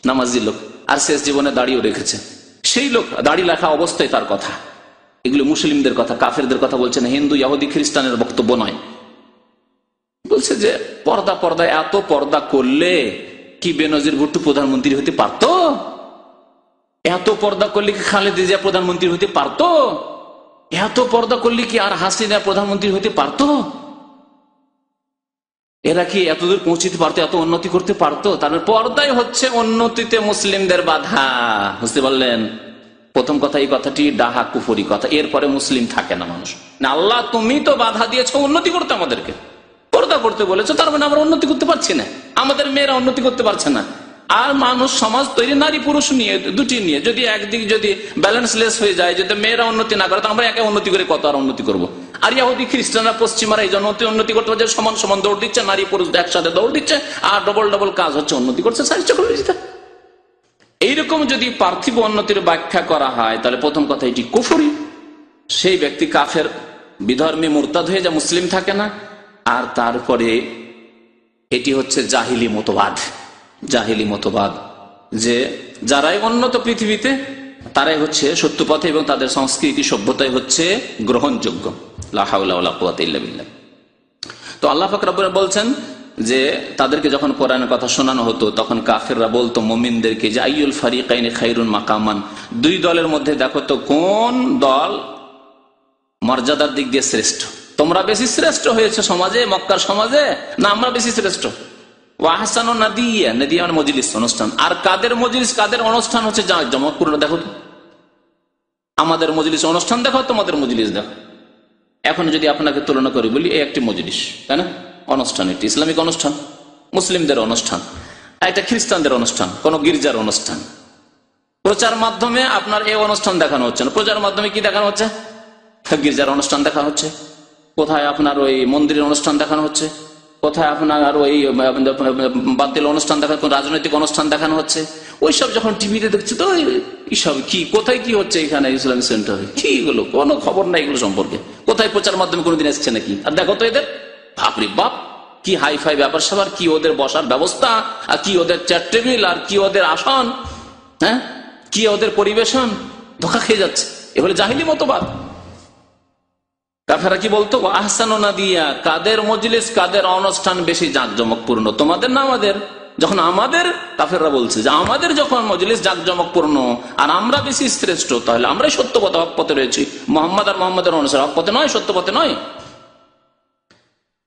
নামাজি লোক, আর শেষ জীবনে দাড়িও রেখেছে। সেই লোক দাড়ি লেখা অবস্থায় তার কথা, এগুলো মুসলিমদের কথা, কাফেরদের কথা বলছে না, হিন্দু ইহুদি খ্রিস্টানের বক্তব্য নয়। বলছে যে পর্দা এত পর্দা করলে কি বেনজির ভুট্টো প্রধানমন্ত্রী হতে পারতো? এত পর্দা করলে কি খালেদা জিয়া প্রধানমন্ত্রী হতে পারতো? এত পর্দা করলে কি আর হাসিনা প্রধানমন্ত্রী হতে পারতো? এরা কি এতদূর পৌঁছতে পারতো, এত উন্নতি করতে পারতো? তারপর পর্দাই হচ্ছে উন্নতিতে মুসলিমদের বাধা। বুঝতে পারলেন? প্রথম কথা এই কথাটি ডাহা কুফরি কথা। এরপরে মুসলিম থাকে না মানুষ। না, আল্লাহ তুমি তো বাধা দিয়েছো উন্নতি করতে, আমাদেরকে পর্দা করতে বলেছো, তার মানে আমরা উন্নতি করতে পারছি না, আমাদের মেয়েরা উন্নতি করতে পারছে না, আর মানুষ সমাজ তৈরি নারী পুরুষ নিয়ে, দুটি নিয়ে। যদি একদিক যদি ব্যালেন্সলেস হয়ে যায়, যদি মেয়েরা উন্নতি না করে, তো আমরা একে উন্নতি করে কত আর উন্নতি করবো? আর ইহুদি খ্রিস্টানরা পশ্চিমারা এই জন্য উন্নতি করতে পারছে, সমান সমান দৌড় দিচ্ছে, নারী পুরুষ একসাথে দৌড় দিচ্ছে, আর ডবল ডবল কাজ হচ্ছে, উন্নতি করছে সারি চক্রবর্তীতে। এইরকম যদি পার্থিব উন্নতির ব্যাখ্যা করা হয়, তাহলে প্রথম কথা এটি কুফরি। সেই ব্যক্তি কাফের, বিধর্মী, মুরতাদ হয়ে যা, মুসলিম থাকে না। আর তারপরে এটি হচ্ছে জাহিলি মতবাদ। জাহিলি মতবাদ যে যারাই উন্নত পৃথিবীতে তারাই হচ্ছে সত্য পথে এবং তাদের সংস্কৃতি সভ্যতাই হচ্ছে গ্রহণযোগ্য। লা হাওলা ওয়ালা কুওয়াতা ইল্লা বিল্লাহ। তো আল্লাহ পাক রব্বুল বলছেন যে তাদেরকে যখন কোরআনের কথা শোনানো হতো, তখন কাফেররা বলতো মুমিনদেরকে যে আইয়ুল ফারিকাইনি খায়রুন মাকামান, দুই দলের মধ্যে দেখো তো কোন দল মর্যাদার দিক দিয়ে শ্রেষ্ঠ। তোমরা বেশি শ্রেষ্ঠ হয়েছে সমাজে, মক্কার সমাজে, না আমরা বেশি শ্রেষ্ঠ? ওয়াহসানু নাদিয়া, নাদিয়া মানে মজলিস, অনুষ্ঠান। আর কাদের মজলিস, কাদের অনুষ্ঠান হচ্ছে জাঁকজমকপূর্ণ। দেখো আমাদের মজলিস অনুষ্ঠান দেখো, তোমাদের মজলিস দেখো। এখন যদি আপনাকে তুলনা করি, বলি এই একটি মজলিস, তাই না, অনুষ্ঠান, একটি ইসলামিক অনুষ্ঠান, মুসলিমদের অনুষ্ঠান, একটা খ্রিস্টানদের অনুষ্ঠান, কোন গির্জার অনুষ্ঠান। প্রচার মাধ্যমে আপনার এই অনুষ্ঠান দেখানো হচ্ছে না, প্রচার মাধ্যমে কি দেখানো হচ্ছে? গির্জার অনুষ্ঠান দেখানো হচ্ছে। কোথায় আপনার ওই মন্দিরের অনুষ্ঠান দেখানো হচ্ছে, কোথায় আপনার ওই বাতিল অনুষ্ঠান দেখানো, রাজনৈতিক অনুষ্ঠান দেখানো হচ্ছে। ওইসব যখন টিভিতে দেখছি, তো এইসব কি, কোথায় কি হচ্ছে এখানে ইসলামিক সেন্টারে, কি এগুলো, কোনো খবর নাই এগুলো সম্পর্কে। কোথায় প্রচার মাধ্যমে কোনোদিন এসছে নাকি? আর দেখো তো এদের বাপরে বাপ, কি হাই ফাই ব্যাপার স্যাপার, কি ওদের বসার ব্যবস্থা, আর কি ওদের চেয়ার টেবিল, আর কি ওদের আসন, হ্যাঁ, কি ওদের পরিবেশন। ধোঁকা খেয়ে যাচ্ছে। এ হলো জাহিলি মতবাদ। কাফেররা কি বলতো? আহসানু নাদিয়া, কাদের মজলিস, কাদের অনুষ্ঠান বেশি জাঁকজমকপূর্ণ, তোমাদের না আমাদের? যখন আমাদের, কাফেররা বলছে যে আমাদের যখন মজলিস জাঁকজমকপূর্ণ আর আমরা বেশি শ্রেষ্ঠ, তাহলে আমরাই সত্য পথে, হক পথে রয়েছি। মোহাম্মদ আর মোহাম্মদের অনুসারে হক পথে নয়, সত্য পথে নয়।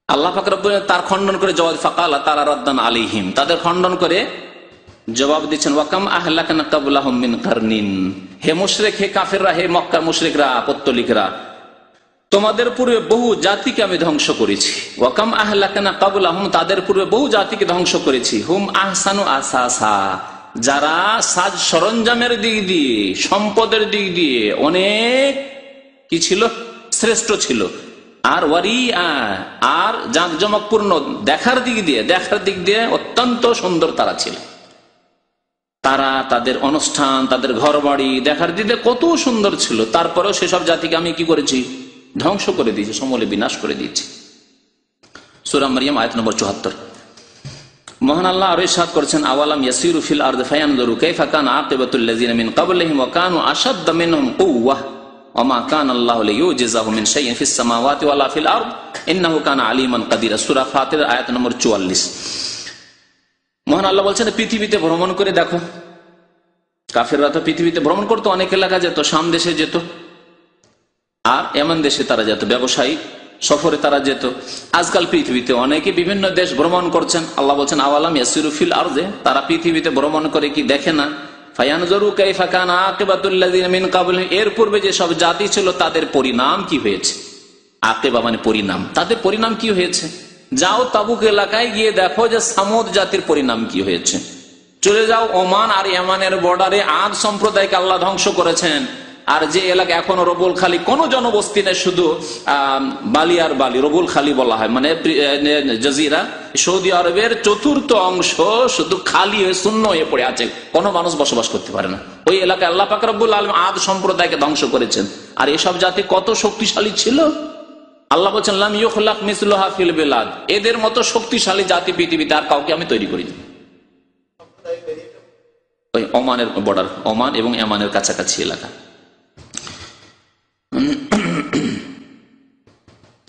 আল্লাহ পাক রব্বুল তার খণ্ডন করে জবাব, ফাকালা তারা রাদ্দান আলাইহিম, তাদের খণ্ডন করে জবাব দিচ্ছেন, ওয়াকাম আহলাকনা ক্বাবলাহুম মিন কারনিন, হে মুশরিক, হে কাফেররা, হে মক্কার মুশরিকরা, পত্তলিকরা, তোমাদের পূর্বে বহু জাতিকে আমি ধ্বংস করেছি। ওয়াকাম আহলাকনা ক্বাবলাহুম, তাদের পূর্বে বহু জাতিকে ধ্বংস করেছি। হুম আহসানু আসাসা, যারা সাজ সরঞ্জামের দিক দিয়ে, সম্পদের দিক দিয়ে অনেক কি ছিল, শ্রেষ্ঠ ছিল। আর ওয়ারিআ, আর জাঁকজমকপূর্ণ দেখার দিক দিয়ে অত্যন্ত সুন্দর তারা ছিল। তারা তাদের অনুষ্ঠান, তাদের ঘর বাড়ি দেখার দিক দিয়ে কত সুন্দর ছিল। তারপরেও সেসব জাতিকে আমি কি করেছি? ধ্বংস করে দিয়েছি, সমূলে বিনাশ করে দিয়েছি। সূরা মারইয়াম আয়াত নম্বর ৭৪। মহান আল্লাহ আরো ইরশাদ করেছেন, আওয়ালাম ইয়াসিরু ফিল আরদি ফায়ানজুরু কাইফা কানা আকিবাতুল লাযিনা মিন ক্বাবলিহিম ওয়া কানু আশাদ্দা মিনহুম কুওয়া ওয়া মা কানা আল্লাহু লিইউজিজাহু মিন শাইইন ফিস সামাওয়াতি ওয়ালা ফিল আরদ ইন্নাহু কানা আলিমান কাদিরা। সূরা ফাতির আয়াত নম্বর ৪৪। মহান আল্লাহ বলছেন, পৃথিবীতে ভ্রমণ করে দেখো। কাফেররা তো পৃথিবীতে ভ্রমণ করতো, অনেক এলাকা যেত, শাম দেশে যেত, আর এমন দেশে তারা যেত, ব্যবসায়ী সফরে তারা যেত। আজকাল পৃথিবীতে অনেকে বিভিন্ন দেশ ভ্রমণ করছেন। আল্লাহ বলছেন, আওয়ালাম ইয়াসিরু ফিল আরদে, তারা পৃথিবীতে ভ্রমণ করে কি দেখে না? ফায়ানজুরু কাইফা কানা আকিবাতুল লাযিনা মিন ক্বাবলিহিম, এর পূর্বে যে সব জাতি ছিল তাদের পরিণাম কি হয়েছে। আকিবা মানে পরিণাম, তাদের পরিণাম কি হয়েছে। যাও তাবুক এলাকায় গিয়ে দেখো যে সামুদ জাতির পরিণাম কি হয়েছে। চলে যাও ওমান আর ইয়ামানের বর্ডারে, আদ সম্প্রদায়কে আল্লাহ ধ্বংস করেছেন। আর যে এলাকা এখনো রবুল খালি, কোন জনবস্তি নেই, শুধু বালি আর বালি, রবুল খালি বলা হয়, মানে জাজিরা, সৌদি আরবের চতুর্থ অংশ শুধু খালি হয়ে শূন্য হয়ে পড়ে আছে, কোনো মানুষ বসবাস করতে পারে না। ওই এলাকায় আল্লাহ পাক রব্বুল আলামিন আদ সম্প্রদায়কে ধ্বংস করেছেন। আর এসব জাতি কত শক্তিশালী ছিল। আল্লাহ বলছেন, লাম ইউখলাক মিসলুহা ফিল বিলাদ, এদের মতো শক্তিশালী জাতি পৃথিবীতে আর কাউকে আমি তৈরি করিনি। ওই ওমানের বর্ডার, ওমান এবং ইয়ামানের কাছাকাছি এলাকা।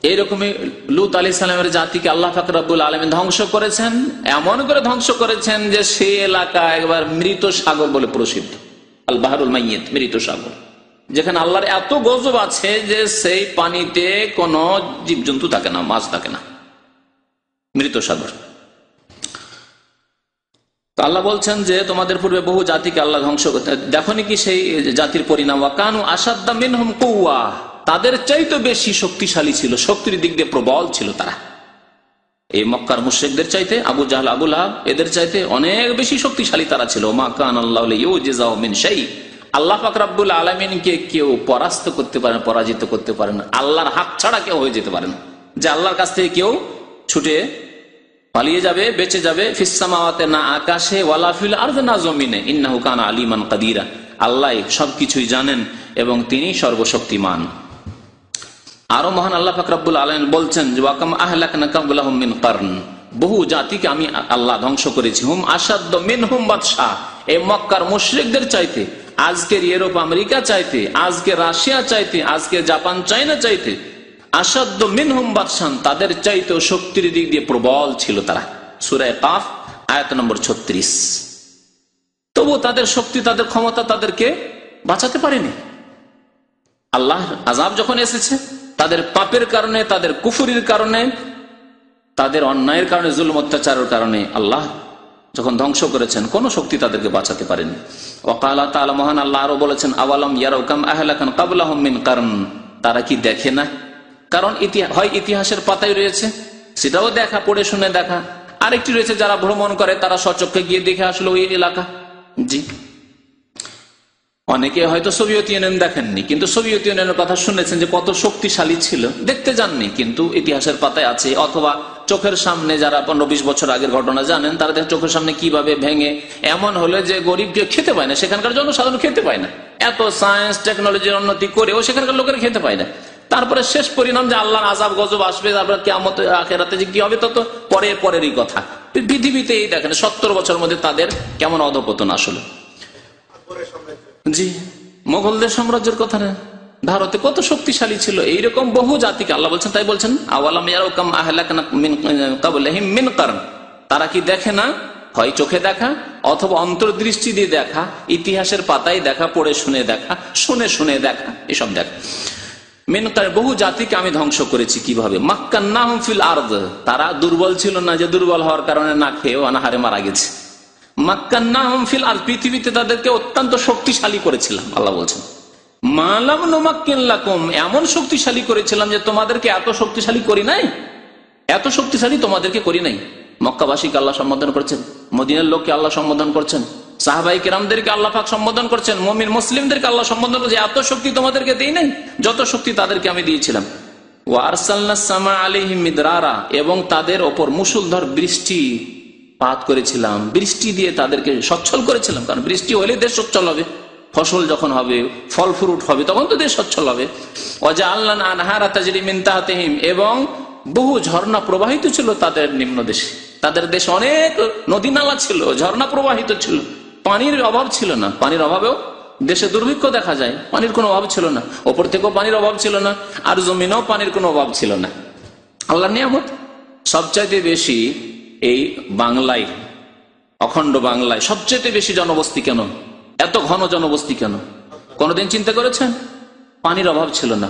এইরকমই লূত আলাইহিস সালামের জাতিকে আল্লাহ পাক রব্বুল আলামিন ধ্বংস করেছেন। এমন করে ধ্বংস করেছেন যে সেই এলাকা একবার মৃত সাগর বলে প্রসিদ্ধ। আল বাহরুল মাইয়িত, মৃত সাগর, যেখানে আল্লাহর এত গজব আছে যে সেই পানিতে কোনো জীবজন্তু থাকে না, মাছ থাকে না, মৃত সাগর। আল্লাহ বলছেন যে তোমাদের পূর্বে বহু জাতিকে আল্লাহ ধ্বংস করতে, দেখো কি সেই জাতির পরিণাম। ওয়া কানু আশাদ্দা মিনহুম কুওয়া, তাদের চাইতে বেশি শক্তিশালী ছিল, শক্তির দিক দিয়ে প্রবল ছিল তারা। এই মক্কার মুশরিকদের চাইতে, আবু জাহল, আবু লাহাব এদের চাইতে অনেক বেশি শক্তিশালী তারা ছিল। মা কান আল্লাহু লিইউজিজাহু মিন শাই, আল্লাহ পাক রব্বুল আলামিনকে কেউ পরাস্ত করতে পারে না, পরাজিত করতে পারে না, আল্লাহর হাত ছাড়া কেউ হয়ে যেতে পারে না, যে আল্লাহর কাছ থেকে কেউ ছুটে পালিয়ে যাবে, বেঁচে যাবে। ফিস সামাওয়াতে, না আকাশে, ওয়ালা ফিল আরদি, না জমিনে। ইন্নাহু কানা আলিমান কাদিরা, আল্লাহ সবকিছুই জানেন এবং তিনি সর্বশক্তিমান। আরো মহান আল্লাহ পাক রব্বুল আলামিন বলছেন যে ওয়াকাম আহলাকনা কাবলাহুম মিন কারন, বহু জাতিকে আমি আল্লাহ ধ্বংস করেছি। হুম আসাদ্দ মিনহুম বাতশা, এই মক্কার মুশরিকদের চাইতে, আজকের ইউরোপ আমেরিকা চাইতে, আজকে রাশিয়া চাইতে, আজকে জাপান চায়না চাইতে, আসাদ্দ মিনহুম বাতশান, তাদের চাইতেও শক্তির দিক দিয়ে প্রবল ছিল তারা। সূরা কাফ আয়াত নম্বর 36। তবু তাদের শক্তি, তাদের ক্ষমতা তাদেরকে বাঁচাতে পারেনি। আল্লাহর আযাব যখন এসেছে, তাদের পাপের কারণে, তাদের কুফরির কারণে, তাদের অন্যায়ের কারণে, জুলম অত্যাচারের কারণে আল্লাহ যখন ধ্বংস করেছেন, কোন শক্তি তাদেরকে বাঁচাতে পারেনি। ওয়াকালা তাআলা, মহান আল্লাহ আরো বলেছেন, আওয়ালাম ইয়ারাউ কাম আহলাকান ক্বাবলাহুম মিন কারন, তারা কি দেখে না? কারণ হয় ইতিহাসের পাতায় রয়েছে, সেটাও দেখা, পড়ে শুনে দেখা। আরেকটি রয়েছে যারা ভ্রমণ করে, তারা স্বচক্ষে গিয়ে দেখে আসলো ওই এলাকা। জি, অনেকে হয়তো সোভিয়েত ইউনিয়ন দেখেননি, কিন্তু সোভিয়েত ইউনিয়নের কথা শুনেছেন যে কত শক্তিশালী ছিল, দেখতে যাননি, কিন্তু ইতিহাসের পাতায় আছে। অথবা চোখের সামনে যারা 15-20 বছর আগের ঘটনা জানেন, তারা দেখেন চোখের সামনে কিভাবে ভেঙে এমন হলে যে গরিব কেউ খেতে পায় না, সেখানকার জনসাধারণ খেতে পায় না, এত সায়েন্স টেকনোলজির উন্নতি করেও সেখানকার লোকের খেতে পায় না। তারপরে শেষ পরিণাম যে আল্লাহর আযাব গজব আসবে, তারপরে কিয়ামত আখিরাতে যে কি হবে তত পরেরই কথা। পৃথিবীতে এই দেখেন 70 বছর মধ্যে তাদের কেমন অধঃপতন আসলে। জি, মোগলদের সাম্রাজ্যের কথা না, ভারতে কত শক্তিশালী ছিল। এইরকম বহু জাতিকে আল্লাহ বলছেন, তাই বলছেন আওয়ালাম ইয়ারাউ কাম আহলাকনা মিন ক্বাবলিহিম মিন কারন, তারা কি দেখে না? হয় চোখে দেখা, অথবা অন্তর্দৃষ্টি দিয়ে দেখা, ইতিহাসের পাতায় দেখা, পড়ে শুনে দেখা, শুনে দেখা, এসব দেখা। মিন কারন, বহু জাতিকে আমি ধ্বংস করেছি। কিভাবে? মাক্কান্নাহুম ফিল আরদ, তারা দুর্বল ছিল না, যে দুর্বল হওয়ার কারণে না খেয়ে অনাহারে মারা গেছে। মাক্কান্নাহুম ফিল আরদ, পৃথিবীতে তাদেরকে অত্যন্ত শক্তিশালী করেছিলাম। আল্লাহ বলছেন মা লাম নুমাক্কিন লাকুম, এমন শক্তিশালী করেছিলাম যে তোমাদেরকে এত শক্তিশালী করি নাই, এত শক্তিশালী তোমাদেরকে করি নাই। মক্কাবাসীকে আল্লাহ সম্বোধন করছেন, মদিনার লোককে আল্লাহ সম্বোধন করছেন, সাহাবায়ে কেরামদেরকে আল্লাহ পাক সম্বোধন করছেন, মুমিন মুসলিমদেরকে আল্লাহ সম্বোধন করছেন, এত শক্তি তোমাদেরকে দেই নাই যত শক্তি তাদেরকে আমি দিয়েছিলাম। ওয়া আরসালনাস সামা আলাইহিম মিদরারা, এবং তাদের ওপর মুষলধার বৃষ্টি পাত করেছিলাম, বৃষ্টি দিয়ে তাদেরকে সচ্ছল করেছিলাম। কারণ বৃষ্টি হলে দেশ সচ্ছল হবে, ফসল যখন হবে, ফল ফ্রুট হবে, তখন তো দেশ সচ্ছল হবে। ওয়াজআলনা আনহারা তাজরি মিন তাহতিহিম, এবং বহু ঝর্ণা প্রবাহিত ছিল তাদের নিম্ন দেশে। তাদের দেশে অনেক নদী নালা ছিল, ঝর্ণা প্রবাহিত ছিল, পানির অভাব ছিল না। পানির অভাবেও দেশে দুর্ভিক্ষ দেখা যায়, পানির কোনো অভাব ছিল না, ওপর থেকেও পানির অভাব ছিল না, আর জমিনেও পানির কোনো অভাব ছিল না। আল্লাহর নিয়ামত। সবচাইতে বেশি এই বাংলায়, অখণ্ড বাংলায় সবচেয়ে বেশি জনবসতি কেন? এত ঘন জনবসতি কেন? কোনদিন চিন্তা করেছেন? পানির অভাব ছিল না।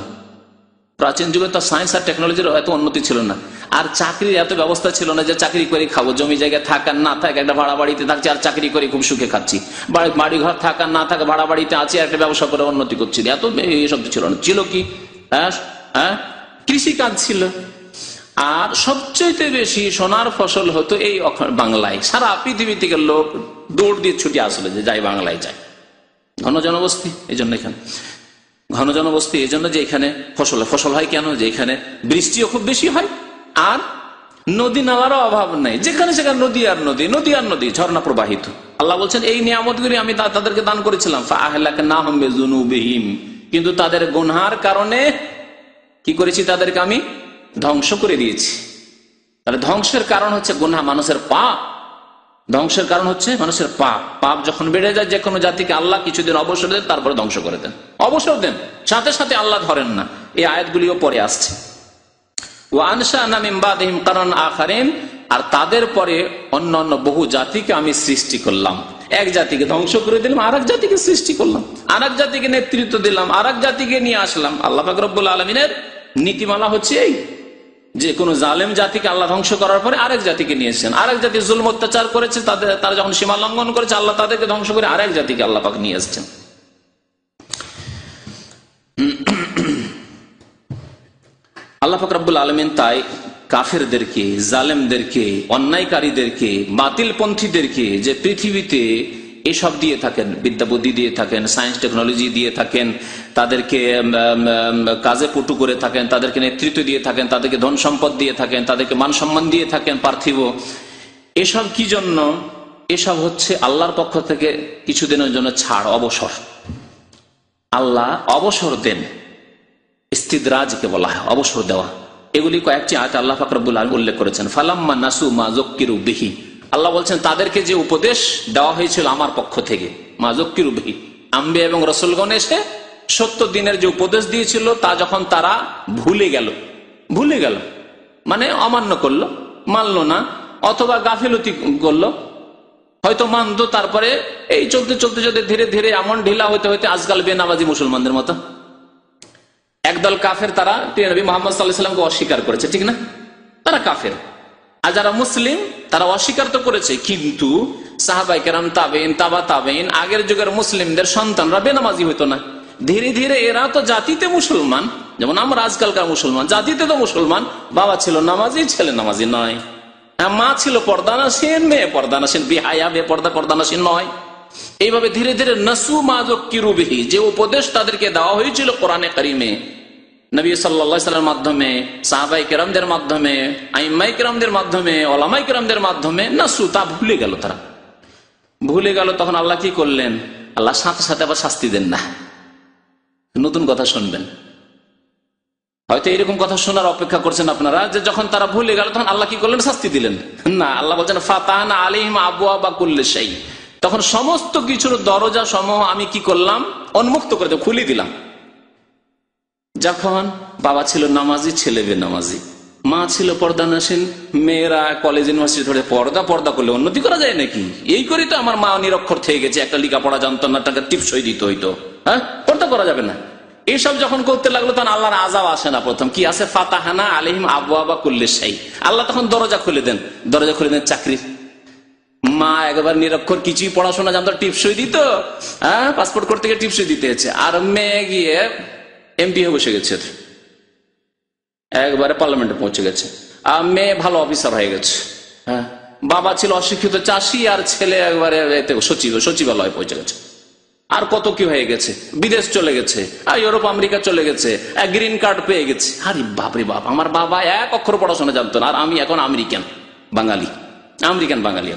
প্রাচীন যুগে তো সায়েন্স আর টেকনোলজির এত উন্নতি ছিল না, আর চাকরির এত ব্যবস্থা ছিল না যে চাকরি করে খাবো, জমি জায়গায় থাক আর না থাক, একটা ভাড়া বাড়িতে থাকছি আর চাকরি করে খুব সুখে খাচ্ছি, বাড়ি ঘর থাক আর না থাক, ভাড়া বাড়িতে আছি আর একটা ব্যবসা করে উন্নতি করছি, এত এইসব ছিল না। ছিল কি? কৃষি কাজ ছিল। আর সবচেয়ে বেশি সোনার ফসল হতো এই বাংলায়। সারা পৃথিবী থেকে লোক দৌড় দিয়ে ছুটে আসলে যে যাই বাংলায় যায়। ঘন জনবস্তি এই জন্য, এখানে ঘন জনবস্তি এই জন্য যে এখানে ফসল হয় কেন? যে এখানে বৃষ্টিও খুব বেশি হয়, আর নদী নালারও অভাব নাই, যেখানে সেখানে নদী আর নদী, নদী আর নদী, ঝর্ণা প্রবাহিত। আল্লাহ বলছেন এই নিয়ামতগুলি আমি তাদেরকে দান করেছিলাম। ফাআহলাকনাহুম বিযুনুবিহিম, কিন্তু তাদের গুনহার কারণে কি করেছি? তাদেরকে আমি ধ্বংস করে দিয়েছি। তাহলে ধ্বংসের কারণ হচ্ছে গুনাহ, মানুষের পাপ। ধ্বংসের কারণ হচ্ছে মানুষের পাপ। পাপ যখন বেড়ে যায়, যে কোনো জাতিকে আল্লাহ কিছুদিন অবসর দেন, তারপরে ধ্বংস করে দেন, অবসর দেন, সাথে সাথে আল্লাহ ধরেন না। এই আয়াতগুলিও পরে আসছে। ওয়া আনশা'না মিন বাদিহিম কারণ আখারিন, আর তাদের পরে অন্যান্য বহু জাতিকে আমি সৃষ্টি করলাম। এক জাতিকে ধ্বংস করে দিলাম, আর এক জাতিকে সৃষ্টি করলাম, আর এক জাতিকে নেতৃত্ব দিলাম, আর এক জাতিকে নিয়ে আসলাম। আল্লাহ পাক রব্বুল আলামিনের নীতিমালা হচ্ছে এই, যে কোন জালেম জাতিকে আল্লাহ ধ্বংস করার পরে আরেক জাতিকে নিয়েছেন, আরেক জাতি জুলম অত্যাচার করেছে, তারা যখন সীমা লঙ্ঘন করেছে, আল্লাহ তাদেরকে ধ্বংস করে আরেক জাতিকে আল্লাহ পাক নিয়ে এসেছেন। আল্লাহ পাক রব্বুল আলামিন তাই কাফেরদেরকে, জালেমদেরকে, অন্যায়কারীদেরকে, বাতিলপন্থীদেরকে যে পৃথিবীতে এসব দিয়ে থাকেন, বিদ্যা বুদ্ধি দিয়ে থাকেন, সায়েন্স টেকনোলজি দিয়ে থাকেন, তাদেরকে কাজে পটু করে থাকেন, তাদেরকে নেতৃত্ব দিয়ে থাকেন, তাদেরকে ধন সম্পদ দিয়ে থাকেন, তাদেরকে মান সম্মান দিয়ে থাকেন পার্থিব, এসব কি জন্য? এসব হচ্ছে আল্লাহর পক্ষ থেকে কিছুদিনের জন্য ছাড়, অবসর। আল্লাহ অবসর দেন, ইস্তিদরাজকে বলা হয় অবসর দেওয়া। এগুলি কয়েকটি আয়াতে আল্লাহ পাক রব্বুল আলামিন উল্লেখ করেছেন। ফালাম্মা নাসু মা যুক্কিরু বিহি, আল্লাহ বলছেন তাদেরকে যে উপদেশ দেওয়া হয়েছিল আমার পক্ষ থেকে, মা যুক্কিরু বিহি, আম্বিয়া এবং রাসূলগণ এসে 70 দিনের যে উপদেশ দিয়েছিল তা যখন তারা ভুলে গেল মানে অমান্য করলো, মানলো না, অথবা গাফিলতি করলো, হয়তো মানতো, তারপরে এই চলতে চলতে যদি ধীরে ধীরে এমন ঢিলা হইতে হইতে আজকাল বেনামাজি মুসলমানদের মতো একদল কাফের, তারা নবী মুহাম্মদ সাল্লাল্লাহু আলাইহি ওয়াসাল্লামকে অস্বীকার করেছে, ঠিক না? তারা কাফের। আর যারা মুসলিম তারা অস্বীকার তো করেছে, কিন্তু সাহাবায়ে কেরাম, তাবেঈন, তাবা তাবেঈন, আগের যুগের মুসলিমদের সন্তানরা বেনামাজি হইতো না। ধীরে ধীরে এরা তো জাতিতে মুসলমান, যেমন আমরা আজকালকার মুসলমান, জাতিতে তো মুসলমান, বাবা ছিল নামাজি, ছেলে নামাজি নয়, মা ছিল পর্দানাসীন, মেয়ে পর্দানাসীন, বিহায়া পর্দানাসীন নয়। এইভাবে ধীরে ধীরে নাসু মা যুক্কিরু বিহি, যে উপদেশ তাদেরকে দেওয়া হয়েছিল কোরআনে কারিমে, নবী সাল্লাল্লাহু আলাইহি ওয়াসাল্লামের মাধ্যমে, সাহাবায়ে কেরামদের মাধ্যমে, আইম্মায়ে কেরামদের মাধ্যমে, উলামায়ে কেরামদের মাধ্যমে, নাসু, তা ভুলে গেল। তারা ভুলে গেল, তখন আল্লাহ কি করলেন? আল্লাহ সাথে সাথে আবার শাস্তি দেন না। নতুন কথা শুনবেন, হয়তো এরকম কথা শোনার অপেক্ষা করছেন আপনারা, যে যখন তারা ভুলে গেল তখন আল্লাহ কি করলেন? শাস্তি দিলেন না। আল্লাহ বলছেন ফাতাহনা আলাইহিম আবওয়াবা কুল্লি শাই, তখন সমস্ত কিছুর দরজা সমূহ আমি কি করলাম? উন্মুক্ত করে দিলাম, খুলে দিলাম। যখন বাবা ছিল নামাজি, ছেলে বেনামাজি, মা ছিল পর্দানাসীন, মেয়েরা কলেজ ইউনিভার্সিটি ধরে পর্দা করলে উন্নতি করা যায় নাকি? এই করি তো আমার মা নিরক্ষর থেকে গেছে, একটা লেখাপড়া জানতো না, টাকা টিপসই দিতে হইতো, হ্যাঁ, পর্দা করা যাবে না। এইসব যখন করতে লাগলো তখন আল্লাহর আযাব আসে না। প্রথম কি আছে? ফাতাহানা আলাইহিম আবওয়াবা কুল্লি শাই, আল্লাহ তখন দরজা খুলে দেন চাকরির। মা একবার নিরক্ষর, কিছুই পড়াশোনা জানতো, টিপসই দিত, হ্যাঁ, পাসপোর্ট করতে গিয়ে টিপসই দিতে হচ্ছে, আর মেয়ে গিয়ে এমপি হয়ে বসে গেছে, একবারে পার্লামেন্টে পৌঁছে গেছে, আর মেয়ে ভালো অফিসার হয়ে গেছে। হ্যাঁ, বাবা ছিল অশিক্ষিত চাষি, আর ছেলে একবারে সচিবালয়ে পৌঁছে গেছে, আর কত কি হয়ে গেছে, বিদেশ চলে গেছে, আর ইউরোপ আমেরিকা চলে গেছে, গ্রিন কার্ড পেয়ে গেছে। আরে বাপরে বাপ, আমার বাবা এক অক্ষর পড়াশোনা জানতো না, আর আমি এখন আমেরিকান বাঙালি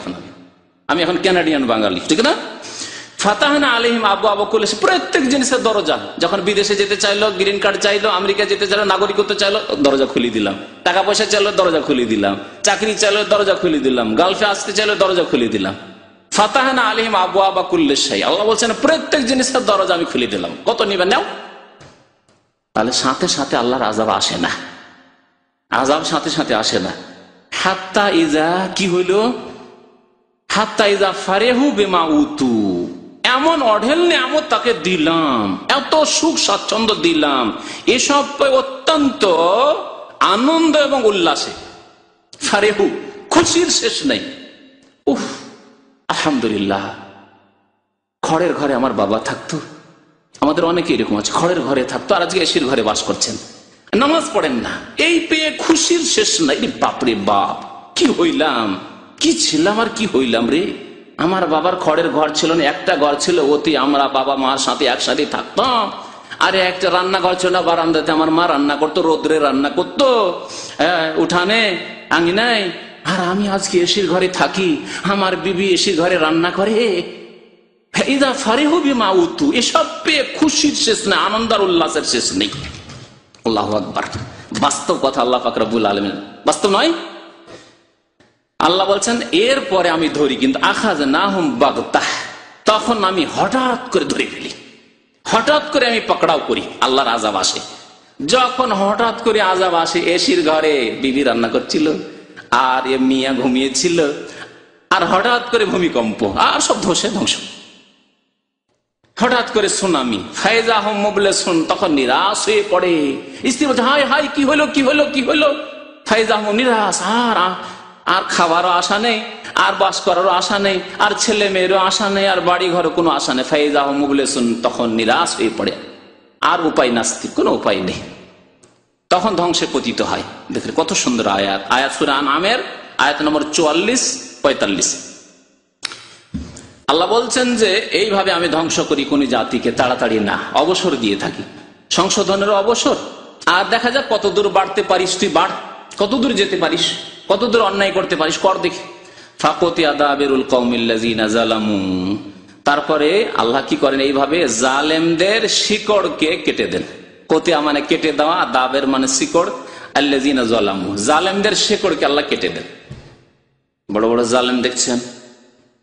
এখন আমি এখন কানাডিয়ান বাঙালি, ঠিক না? ফাতাহানা আলাইহিম আবওয়াবা কুল্লি শাই, প্রত্যেক জিনিসের দরজা। যখন বিদেশে যেতে চাইলো, গ্রিন কার্ড চাইলো, আমেরিকা যেতে চাইলো, নাগরিকত্ব চাইলো, দরজা খুলে দিলাম। টাকা পয়সা চাইলো, দরজা খুলে দিলাম। চাকরি চাইলো, দরজা খুলে দিলাম। গালফে আসতে চাইলো, দরজা খুলে দিলাম। ফাতাহানা আলাইহিম আবওয়াবা কুল্লি শাই, আল্লাহ বলছেন প্রত্যেক জিনিসের দরজা আমি খুলে দিলাম। কত নিবেন নাও। তাহলে সাথে সাথে আল্লাহর আযাব আসে না, আযাব সাথে সাথে আসে না। হাত্তা ইজা কি হইল? হাত্তা ইজা ফারিহু বিমা উতু, এমন অঢেল নিয়ামত তাকে দিলাম, এত সুখ স্বাচ্ছন্দ্য দিলাম, এসব অত্যন্ত আনন্দ এবং উল্লাসে, ফারেহু, খুশির শেষ নেই। উফ, আলহামদুলিল্লাহ, খড়ের ঘরে আমার বাবা থাকতো, আমাদের অনেকে এরকম আছে, খড়ের ঘরে থাকতো, আর আজকে এসির ঘরে বাস করছেন, নামাজ পড়েন না, এই পেয়ে খুশির শেষ নাই। বাপরে বাপ, কি হইলাম, কি ছিলাম আর কি হইলাম রে। আমার বাবার খড়ের ঘর ছিল না, একটা ঘর ছিল, ওতে আমরা বাবা মার সাথে একসাথে থাকতাম। আরে একটা রান্নাঘর ছিল না, বারান্দাতে আমার মা রান্না করতো, রোদ্রে রান্না করতো, উঠানে আঙিনায়। আর আমি আজকে এসির ঘরে থাকি, আমার বিবি এসির ঘরে রান্না করে। ইদা ফারিহু বিমা উতু, এসব পেয়ে খুশির শেষ নেই, আনন্দ আর উল্লাসের শেষ নেই। আল্লাহু আকবার, বাস্তব কথা আল্লাহ পাক রব্বুল আলামিন, বাস্তব নয়। আল্লাহ বলছেন এরপরে আমি ধরি, কিন্তু আখাযনাহুম বাগতাহ, তখন আমি হঠাৎ করে ধরে ফেলি, হঠাৎ করে আমি পকড়াও করি। আল্লাহর আযাব আসে যখন হঠাৎ করে আযাব আসে। এসির ঘরে বিবি রান্না করছিল, আর এ মিয়া ঘুমিয়েছিল, আর হঠাৎ করে ভূমিকম্প, আর সব ধ্বংস। হঠাৎ করে সুনামি, ফায়জা হুম মুবলিসুন, তখন নিরাশ হয়ে পড়ে। স্ত্রী বলছে হায় হায়, কি হলো কি হলো কি হলো। ফায়জা হুম, নিরাশ, আর খাবারও আশা নেই, আর বাস করারও আশা নেই, আর ছেলে মেয়েরও আশা নেই, আর বাড়ি ঘরে কোনো আশা নেই। ফায়জা হুম মুবলিসুন, তখন নিরাশ হয়ে পড়ে, আর উপায় নাস্তি, কোনো উপায় নেই। তখন ধ্বংসে পতিত হয়। দেখেন কত সুন্দর আয়াত, আয়াত সূরা আনআমের আয়াত নম্বর 44-45। আল্লাহ বলছেন যে এইভাবে আমি ধ্বংস করি কোন জাতিকে তাড়াতাড়ি না, অবসর দিয়ে থাকি, সংশোধনের অবসর। আর দেখা যাক কতদূর বাড়তে পারিস, তুই বাড়, কতদূর যেতে পারিস, কতদূর অন্যায় করতে পারিস, কর দেখি। ফাকতি আদাবিরুল কওমিল্লাযিনা যালামু, তারপরে আল্লাহ কি করেন, এইভাবে জালেমদের শিকড়কে কেটে দেন। কতিয়া মানে কেটে দেওয়া, দাবের মানে শিকড়, আল্লাযিনা যালামু জালেমদের শিকড়কে আল্লাহ কেটে দেন। বড় বড় জালেম দেখছেন,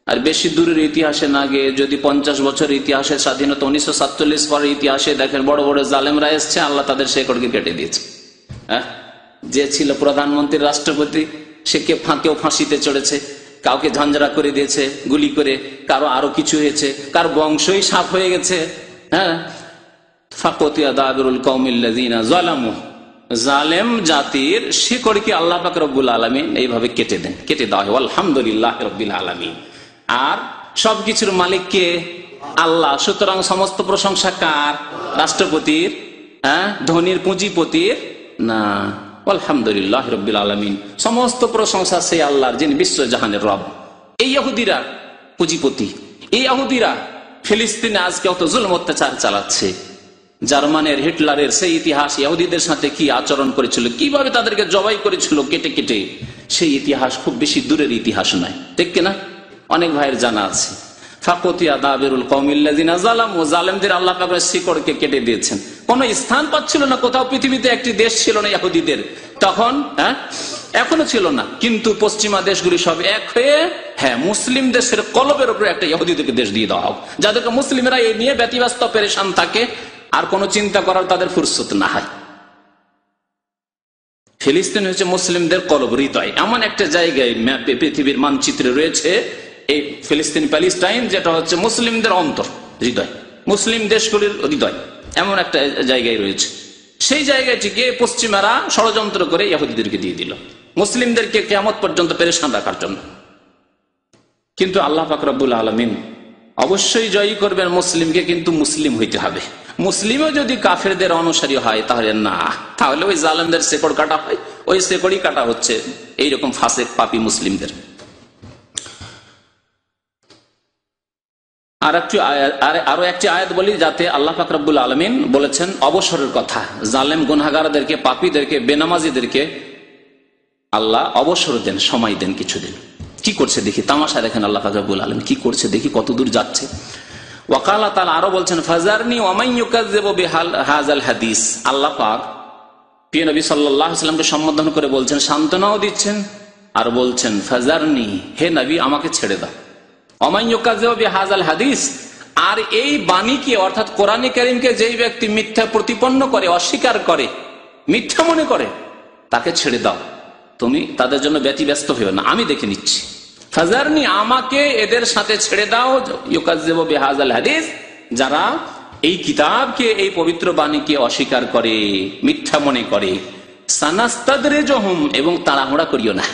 আর বেশি দূরের ইতিহাসে না গিয়ে যদি 50 বছর ইতিহাসে, স্বাধীনতা 1947 পরের ইতিহাসে দেখেন, বড় বড় জালেমরা এসছে, আল্লাহ তাদের শেকড়কে কেটে দিয়েছে। হ্যাঁ, যে ছিল প্রধানমন্ত্রী, রাষ্ট্রপতি, সে কেউ ফাঁসিতে চড়েছে, কাউকে ঝঞ্ঝরা করে দিয়েছে গুলি করে, কারো আরো কিছু হয়েছে, কার বংশই সাফ হয়ে গেছে। হ্যাঁ, ফাকতিয়া দাবিরুল কওমিল্লাযিনা যালামু, জালেম জাতির শিকড়কে আল্লাহ পাক রব্বুল আলামিন এইভাবে কেটে দেন, কেটে দেওয়া হয়। আলহামদুলিল্লাহ রাব্বিল আলামিন। আর সবকিছুর মালিক কে? আল্লাহ। সুতরাং সমস্ত প্রশংসা কার? রাষ্ট্রপতির? হ্যাঁ, ধনীর পুঁজিপতির না। আলহামদুলিল্লাহ রাব্বিল আলামিন, সমস্ত প্রশংসা সেই আল্লাহর, যিনি বিশ্বজাহানের রব। এই ইহুদিরা পুঁজিপতি, এই ইহুদিরা ফিলিস্তিনে আজকে অত জুলম অত্যাচার চালাচ্ছে। জার্মানের হিটলারের সেই ইতিহাস, ইহুদিদের সাথে কি আচরণ করেছিল, কিভাবে তাদেরকে জবাই করেছিল কেটে কেটে, সেই ইতিহাস খুব বেশি দূরের ইতিহাস নয়, ঠিক কিনা? অনেক ভাইয়ের জানা আছে। ফাকতিয়া দাবিরুল কওমিল্লাযিনা যালামু, জালেমদের আল্লাহ পাক শিকড়কে কেটে দিয়েছেন। কোন স্থান পাচ্ছিল না, কোথাও পৃথিবীতে একটি দেশ ছিল না ইহুদিদের তখন। হ্যাঁ, এখনো ছিল না, কিন্তু পশ্চিমা দেশগুলি সব এক হয়ে, হ্যাঁ, মুসলিম দেশের কলবের উপরে একটা ইহুদিদেরকে দেশ দিয়ে দেওয়া হোক, যাদেরকে মুসলিমরা এই নিয়ে ব্যতিব্যস্ত পেরেশান থাকে, আর কোনো চিন্তা করার তাদের ফুরসত না হয়। ফিলিস্তিন হচ্ছে মুসলিমদের কলব, হৃদয়, এমন একটা জায়গায় পৃথিবীর মানচিত্রে রয়েছে এই ফিলিস্তিন প্যালেস্টাইন, যেটা হচ্ছে মুসলিমদের অন্তর, হৃদয়, মুসলিম দেশগুলির হৃদয়, এমন একটা জায়গায় রয়েছে। সেই জায়গাটিকে পশ্চিমারা ষড়যন্ত্র করে ইহুদিদেরকে দিয়ে দিল, মুসলিমদেরকে কিয়ামত পর্যন্ত পেরেশান রাখার জন্য। কিন্তু আল্লাহ পাক রব্বুল আলামিন অবশ্যই জয়ী করবেন মুসলিমকে, কিন্তু মুসলিম হইতে হবে। মুসলিমও যদি কাফেরদের অনুসারী হয় তাহলে না, তাহলে ওই জালেমদের শেকড় কাটা হয়, ওই শেকড়ই কাটা হচ্ছে এইরকম ফাসেক পাপী মুসলিমদের। আরো একটি আয়াত বলি, যাতে আল্লাহ পাক রব্বুল আলামিন বলেছেন অবসরের কথা। জালেম গুনাহগারদেরকে, পাপীদেরকে, বেনামাজিদেরকে আল্লাহ অবসর দেন, সময় দেন কিছুদিন। কি করছে দেখি, তামাশা দেখেন আল্লাহ পাক রব্বুল আলামিন কি করছে দেখি, কতদূর যাচ্ছে। ওয়াকালা তাআলা আরো বলছেন, ফাজারনি ওয়া মান ইউকাযযিবু বিহাযাল হাদিস। আল্লাহ পাক প্রিয় নবী সাল্লাল্লাহু আলাইহি ওয়াসাল্লামকে সম্বোধন করে বলছেন, সান্ত্বনাও দিচ্ছেন, আর বলছেন ফাজারনি, হে নবী আমাকে ছেড়ে দাও। ওয়া মান ইউকাযযিবু বিহাযাল হাদিস, আর এই বাণীকে অর্থাৎ কোরআনে কারীমকে যেই ব্যক্তি মিথ্যা প্রতিপন্ন করে, অস্বীকার করে, মিথ্যা মনে করে, তাকে ছেড়ে দাও, তুমি তাদের জন্য ব্যতিব্যস্ত হইও না, আমি দেখে নিচ্ছি। ফাজারনি, আমাকে এদের সাথে ছেড়ে দাও, ইউকাযযিবু বিহাযাল হাদিস, যারা এই কিতাবকে, এই পবিত্র বাণীকে অস্বীকার করে, মিথ্যা মনে করে। সানাস্তাদরিজুহুম, এবং তাড়াহুড়া করিও না।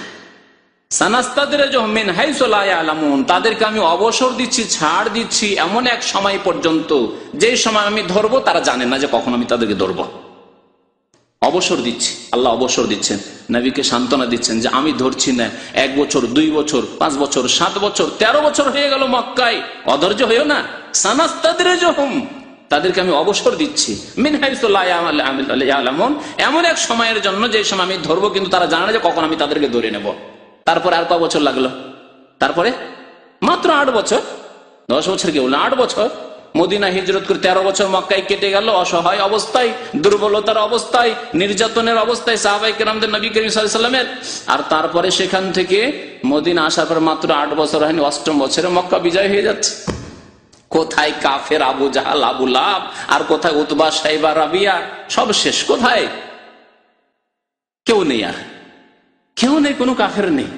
সানাস্তাদরিজুহুম মিন হাইসু লা ইয়ালামুন, তাদেরকে আমি অবসর দিচ্ছি, ছাড় দিচ্ছি এমন এক সময় পর্যন্ত, যে সময় আমি ধরবো তারা জানে না যে কখন আমি তাদেরকে ধরবো। অবসর দিচ্ছি, আল্লাহ অবসর দিচ্ছেন, নবীকে সান্ত্বনা দিচ্ছেন যে আমি ধরছি না। 1 বছর, 2 বছর, 5 বছর, 7 বছর, 13 বছর হয়ে গেল মক্কায়, অধৈর্য হইও না। সানাস্তাদরিজুহুম, তাদেরকে আমি অবসর দিচ্ছি, মিন হাইসু লা ইয়ালামুন, এমন এক সময়ের জন্য যে সময় আমি ধরবো, কিন্তু তারা জানে না যে কখন আমি তাদেরকে ধরে নেব। তারপরে আর কয় বছর লাগলো? তারপরে মাত্র 8 বছর, 10 বছর কেউ না, 8 বছর। মদিনা হিজরত করে 13 বছর মক্কায় কেটে গেল, অসহায় অবস্থায়, দুর্বলতার অবস্থায়, নির্যাতনের অবস্থায় সাহাবায়ে কেরামদের, নবী করিম সাল্লাল্লাহু আলাইহি ওয়াসাল্লামের। আর তারপরে সেখান থেকে মদিনা আসার পর মাত্র 8 বছর হয়নি, 8ম বছরে মক্কা বিজয় হয়ে যাচ্ছে। কোথায় কাফের আবু জাহাল, আবু লাহাব, আর কোথায় উতবা, সাইবা, রাবিয়া, সব শেষ। কোথায়? কেউ নেই, আর কেউ নেই, কোনো কাফের নেই।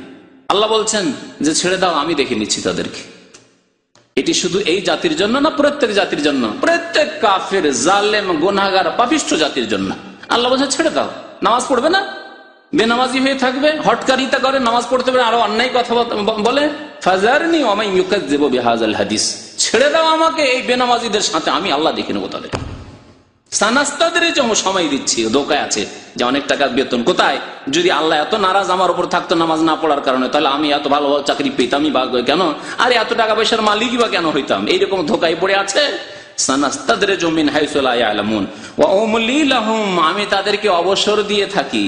আল্লাহ বলছেন যে ছেড়ে দাও, আমি দেখে নিচ্ছি তাদেরকে। এটি শুধু এই জাতির জন্য না, প্রত্যেক জাতির জন্য, প্রত্যেক কাফের, জালেম, গুনাহগার, পাপিষ্ঠ জাতির জন্য আল্লাহ বলছে ছেড়ে দাও। নামাজ পড়বে না, বেনামাজি হয়ে থাকবে, হটকারিতা করে, নামাজ পড়তে পারে, আরো অন্যায় কথা বলে। ফাজারনি ওয়া মান ইউকাযযিবু বিহাযাল হাদিস, ছেড়ে দাও আমাকে এই বেনামাজিদের সাথে, আমি আল্লাহ দেখে নেবো তাদের। সানাস্তাদের সময় দিচ্ছি, ধোকায় আছে যে অনেক টাকা বেতন। কোথায়? যদি আল্লাহ এত নারাজ আমার উপর থাকতো নামাজ না পড়ার কারণে, তাহলে আমি এত ভালো চাকরি পেতামই বা কেন, আর এত টাকা পয়সার মালিকই বা কেন হইতাম? এইরকম ধোকায় পড়ে আছে। আমি তাদেরকে অবসর দিয়ে থাকি,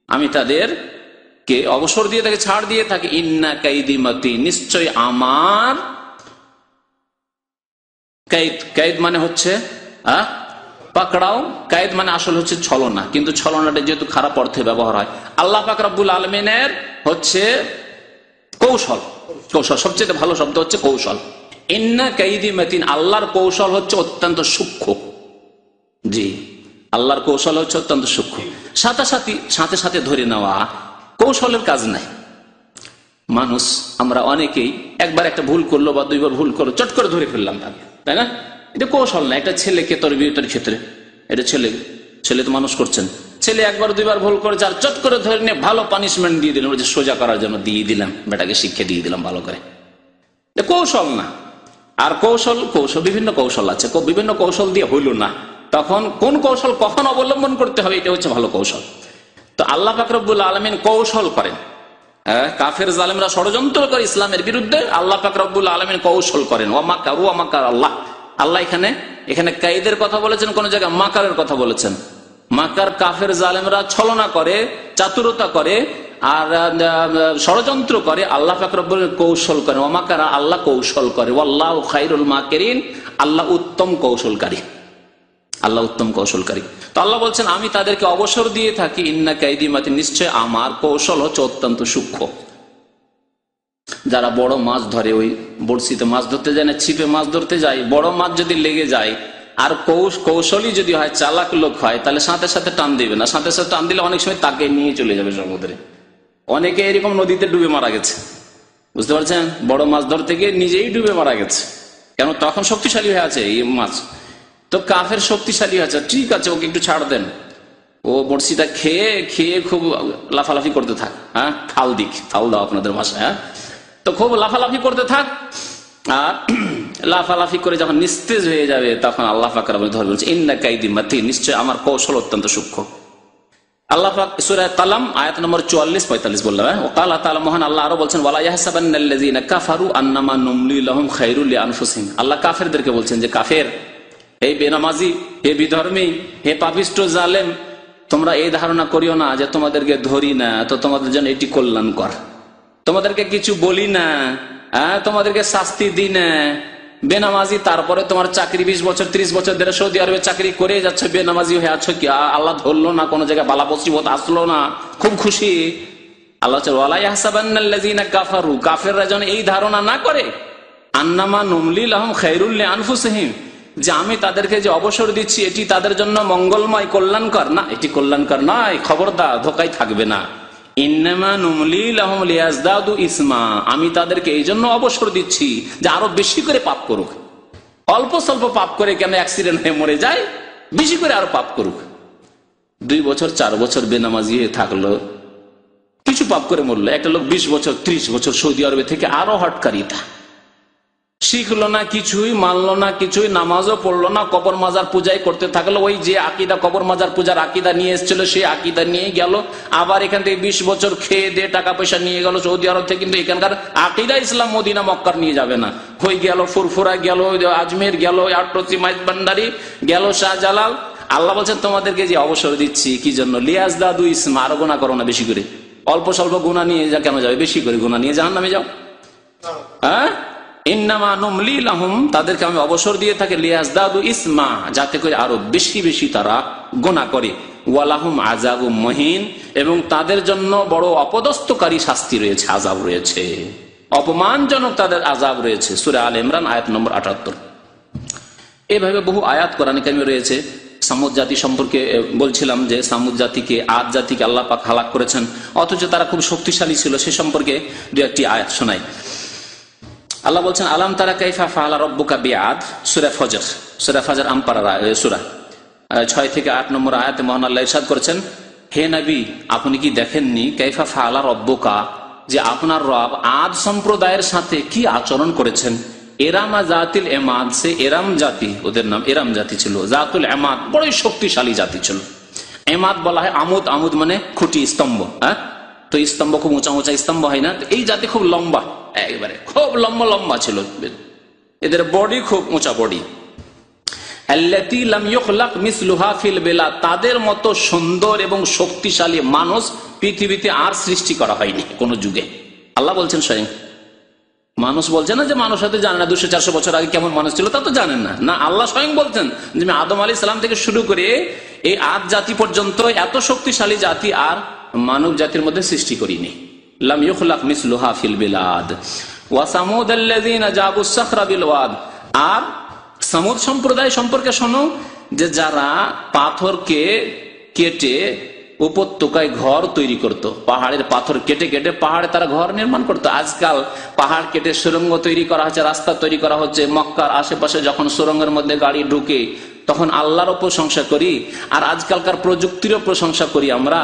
আমি তাদেরকে অবসর দিয়ে থাকি, ছাড় দিয়ে থাকি। ইন্না কাইদি মতি, নিশ্চয় আমার কায়েদ মানে হচ্ছে পাকড়াও, কায়েদ মানে আসলে হচ্ছে ছলনা, কিন্তু ছলনাটা যেহেতু খারাপ অর্থে ব্যবহার হয়, আল্লাহ পাক রব্বুল আলামিনের হচ্ছে কৌশল। কৌশল সবচেয়ে ভালো শব্দ হচ্ছে কৌশল। ইন্না কাইদি মতিন, আল্লাহর কৌশল হচ্ছে অত্যন্ত সূক্ষ্ম। জি, আল্লাহর কৌশল হচ্ছে অত্যন্ত সূক্ষ্ম। সাথে সাথে ধরে নেওয়া কৌশলের কাজ নাই। মানুষ আমরা অনেকেই একবার একটা ভুল করলো বা দুইবার ভুল করলো, চট করে ধরে ফেললাম তাকে, তাই না? এটা কৌশল না। একটা ছেলেকে তরবিয়তের ক্ষেত্রে, এটা ছেলে তো মানুষ করছেন, ছেলে একবার দুইবার ভুল করেছে আর চট করে ধরে নিয়ে ভালো পানিশমেন্ট দিয়ে দিলাম, সোজা করার জন্য দিয়ে দিলাম, বেটাকে শিক্ষা দিয়ে দিলাম ভালো করে। এটা কৌশল না। আর কৌশল বিভিন্ন কৌশল আছে, বিভিন্ন কৌশল দিয়ে হইল না, তখন কোন কৌশল কখন অবলম্বন করতে হবে, এটা হচ্ছে ভালো কৌশল। তো আল্লাহ পাক রব্বুল আলামিন কৌশল করেন। কাফের জালেমরা ষড়যন্ত্র করে ইসলামের বিরুদ্ধে, আল্লাহ পাক রব্বুল আলামিন কৌশল করেন। ওয়া মাকারু ওয়া মাকার আল্লাহ। আল্লাহ এখানে কাইদের কথা বলেছেন, কোন জায়গায় মাকারের কথা বলেছেন। মাকার কাফের জালেমরা ছলনা করে, চাতুরতা করে আর ষড়যন্ত্র করে, আল্লাহ পাক রব্বুল কৌশল করেন। ওয়া মাকারা, আল্লাহ কৌশল করে। ওয়াল্লাহু খায়রুল মাকিরিন, আল্লাহ উত্তম কৌশলকারী, আল্লাহ উত্তম কৌশলকারী। তো আল্লাহ বলছেন আমি তাদেরকে অবসর দিয়ে থাকি। ইন্না কাইদি মাতিন, নিশ্চয় আমার কৌশল হচ্ছে অত্যন্ত সূক্ষ্ম। যারা বড় মাছ ধরে, ওই বড়শিতে মাছ ধরতে যায় না, ছিপে মাছ ধরতে যায়, বড় মাছ যদি লেগে যায় আর কৌশলী যদি হয়, চালাক লোক হয়, তাহলে সাথে সাথে টান দিবে না। সাথে সাথে টান দিলে অনেক সময় তাকে নিয়ে চলে যাবে সমুদ্রে। অনেকে এরকম নদীতে ডুবে মারা গেছে, বুঝতে পারছেন? বড় মাছ ধরতে গিয়ে নিজেই ডুবে মারা গেছে। কেন? তখন শক্তিশালী হয়ে আছে এই মাছ। তো কাফের শক্তিশালী আছে, ঠিক আছে ওকে একটু ছাড় দেন, ও বড়শিটা খেয়ে খুব লাফালাফি করতে থাক। হ্যাঁ, ফাল দাও আপনাদের ভাষায়। হ্যাঁ, তো খুব লাফালাফি করতে থাক, আর লাফালাফি করে যখন নিস্তেজ হয়ে যাবে, তখন আল্লাহ পাক রব্বুল ধরে বলছে ইন্না কাইদি মাতিন, নিশ্চয় আমার কৌশল অত্যন্ত সূক্ষ্ম। আল্লাহ পাক সূরা কালাম আয়াত নম্বর 44-45 বললাম। ওয়াকালা তাআলা, মহান আল্লাহ আরো বলছেন ওয়ালা ইয়াহসাবান্নাল্লাযীনা কাফারু আন্নামা নুমলি লাহুম খায়রুল লিআনফুসিহিম। আল্লাহ কাফেরদেরকে বলছেন যে কাফের, হে বেনামাজি, হে বিধর্মী, হে পাপিষ্ট জালেম, তোমরা এই ধারণা করিও না যে তোমাদেরকে ধরি না তো তোমাদের জন্য এটি কল্যাণকর, তোমাদেরকে কিছু বলি না, তোমাদেরকে শাস্তি দিই না। বেনামাজি, তারপরে তোমার চাকরি 20 বছর 30 বছর ধরে সৌদি আরবে চাকরি করে যাচ্ছ, বেনামাজি হয়ে আছো, কি আল্লাহ ধরলো না, কোন জায়গায় বালা মুসিবত আসলো না, খুব খুশি। আল্লাহ ওয়ালা ইয়াহসাবান্নাল্লাযীনা কাফারু, কাফেররা যেন এই ধারণা না করে আন্নামা নুমলি লাহুম খায়রুল লিআনফুসিহিম, যে আমি তাদেরকে যে অবসর দিচ্ছি এটি তাদের জন্য মঙ্গলময়, কল্যাণকর। না, এটি কল্যাণকর নয়, খবরদার, ধোকায় থাকবে না। ইন্নামা নুমলি লাহুম লিয়াজদাদু ইসমা, আমি তাদেরকে এই জন্য অবসর দিচ্ছি যে আরো বেশি করে পাপ করুক। অল্প স্বল্প পাপ করে কেন অ্যাক্সিডেন্ট হয়ে মরে যায়, বেশি করে আরো পাপ করুক। 2 বছর 4 বছর বেনামাজি হয়ে থাকলো, কিছু পাপ করে মরলো। একটা লোক 20 বছর 30 বছর সৌদি আরবে থেকে আরো হটকারিতা, শিখলো না কিছুই, মানলো না কিছুই, নামাজও পড়লো না, কবর মাজার পূজাই করতে থাকলো। ওই যে আকিদা, কবর মাজার পূজার আকিদা নিয়ে এসেছিল, সেই আকিদা নিয়ে গেল। আবার এখান থেকে 20 বছর খেয়ে দিয়ে টাকা পয়সা নিয়ে গেল সৌদি আরব থেকে, কিন্তু এখানকার আকিদা ইসলাম মদিনা মক্কার নিয়ে যাবে না। হয়ে গেল ফুরফুরা, গেল আজমের, গেল আটরসি মাইজ ভান্ডারি, গেল শাহজালাল। আল্লাহ বলছেন তোমাদেরকে যে অবসর দিচ্ছি কি জন্য, লিয়াজদাদু ইসমা, আরো গুনাহ করো না বেশি করে। অল্প স্বল্প গুনাহ নিয়ে যা কেন যাবে, বেশি করে গুনাহ নিয়ে জাহান্নামে যাও। হ্যাঁ, ইন্নামা নুমলি লাহুম, তাদেরকে আমি অবসর দিয়ে থাকি, লিয়াজদাদু ইসমা, যাতে করে আরো বেশি বেশি তারা গুনাহ করে। ওয়ালাহুম আযাবুম মুহিন, এবং তাদের জন্য বড় অপদস্থকারী শাস্তি রয়েছে, আযাব রয়েছে, অপমানজনক তাদের আযাব রয়েছে। সূরা আলে ইমরান আয়াত নম্বর 78। এভাবে বহু আয়াত কোরআনে কারিমে রয়েছে। সামুদ জাতি সম্পর্কে বলছিলাম যে সামুদ জাতিকে, আদ জাতিকে আল্লাহ পাক হালাক করেছেন, অথচ তারা খুব শক্তিশালী ছিল। সে সম্পর্কে 2-1টি আয়াত শোনাই। আল্লাহ বলছেন আলাম তারা কাইফা ফাআলা রাব্বুকা বিআদ, সূরা ফজর, সূরা ফজর আমপারা সূরা 6 থেকে 8 নম্বর আয়াতে মহান আল্লাহ ইরশাদ করেছেন, হে নবী আপনি কি দেখেননি কাইফা ফাআলা রাব্বুকা, যে আপনার রব আদ সম্প্রদায়ের সাথে কি আচরণ করেছেন, এরামা জাতিল এমাদ, সে এরাম জাতি, ওদের নাম এরাম জাতি ছিল। জাতুল এমাদ, বড়ই শক্তিশালী জাতি ছিল। এমাদ বলা হয় আমুদ, আমুদ মানে খুঁটি, স্তম্ভ। হ্যাঁ, তো স্তম্ভ খুব উঁচা উঁচা স্তম্ভ হয় না, এই জাতি খুব লম্বা, একবারে খুব লম্বা লম্বা ছিল, এদের বডি খুব উঁচা বডি। আল্লাতী লাম ইউখলাক মিসলুহা ফিল বিলাদ, তাদের মতো সুন্দর এবং শক্তিশালী মানুষ পৃথিবীতে আর সৃষ্টি করা হয়নি কোন যুগে। আল্লাহ বলছেন স্বয়ং, মানুষ বলছে না যে মানুষ হয়তো জানে না 200-400 বছর আগে কেমন মানুষ ছিল, তা তো জানেন না। না, আল্লাহ স্বয়ং বলছেন যে আদম আলাইহিস সালাম থেকে শুরু করে এই আদ জাতি পর্যন্ত এত শক্তিশালী জাতি আর মানব জাতির মধ্যে সৃষ্টি করিনি। লাম ইউখলাক মিসলুহা ফিল বিলাদ ওয়া সামুদ আল্লাযীনা জাবুস সাখরা বিল ওয়াদ। আর সামুদ সম্প্রদায় সম্পর্কে শোনো, যে যারা পাথরকে কেটে উপত্যকায় ঘর তৈরি করত, পাহাড়ের পাথর কেটে কেটে পাহাড়ে তারা ঘর নির্মাণ করত। আজকাল পাহাড় কেটে সুড়ঙ্গ তৈরি করা হচ্ছে, রাস্তা তৈরি করা হচ্ছে। মক্কার আশেপাশে যখন সুড়ঙ্গের মধ্যে গাড়ি ঢুকে তখন আল্লাহরও প্রশংসা করি, আর আজকালকার প্রযুক্তিরও প্রশংসা করি আমরা,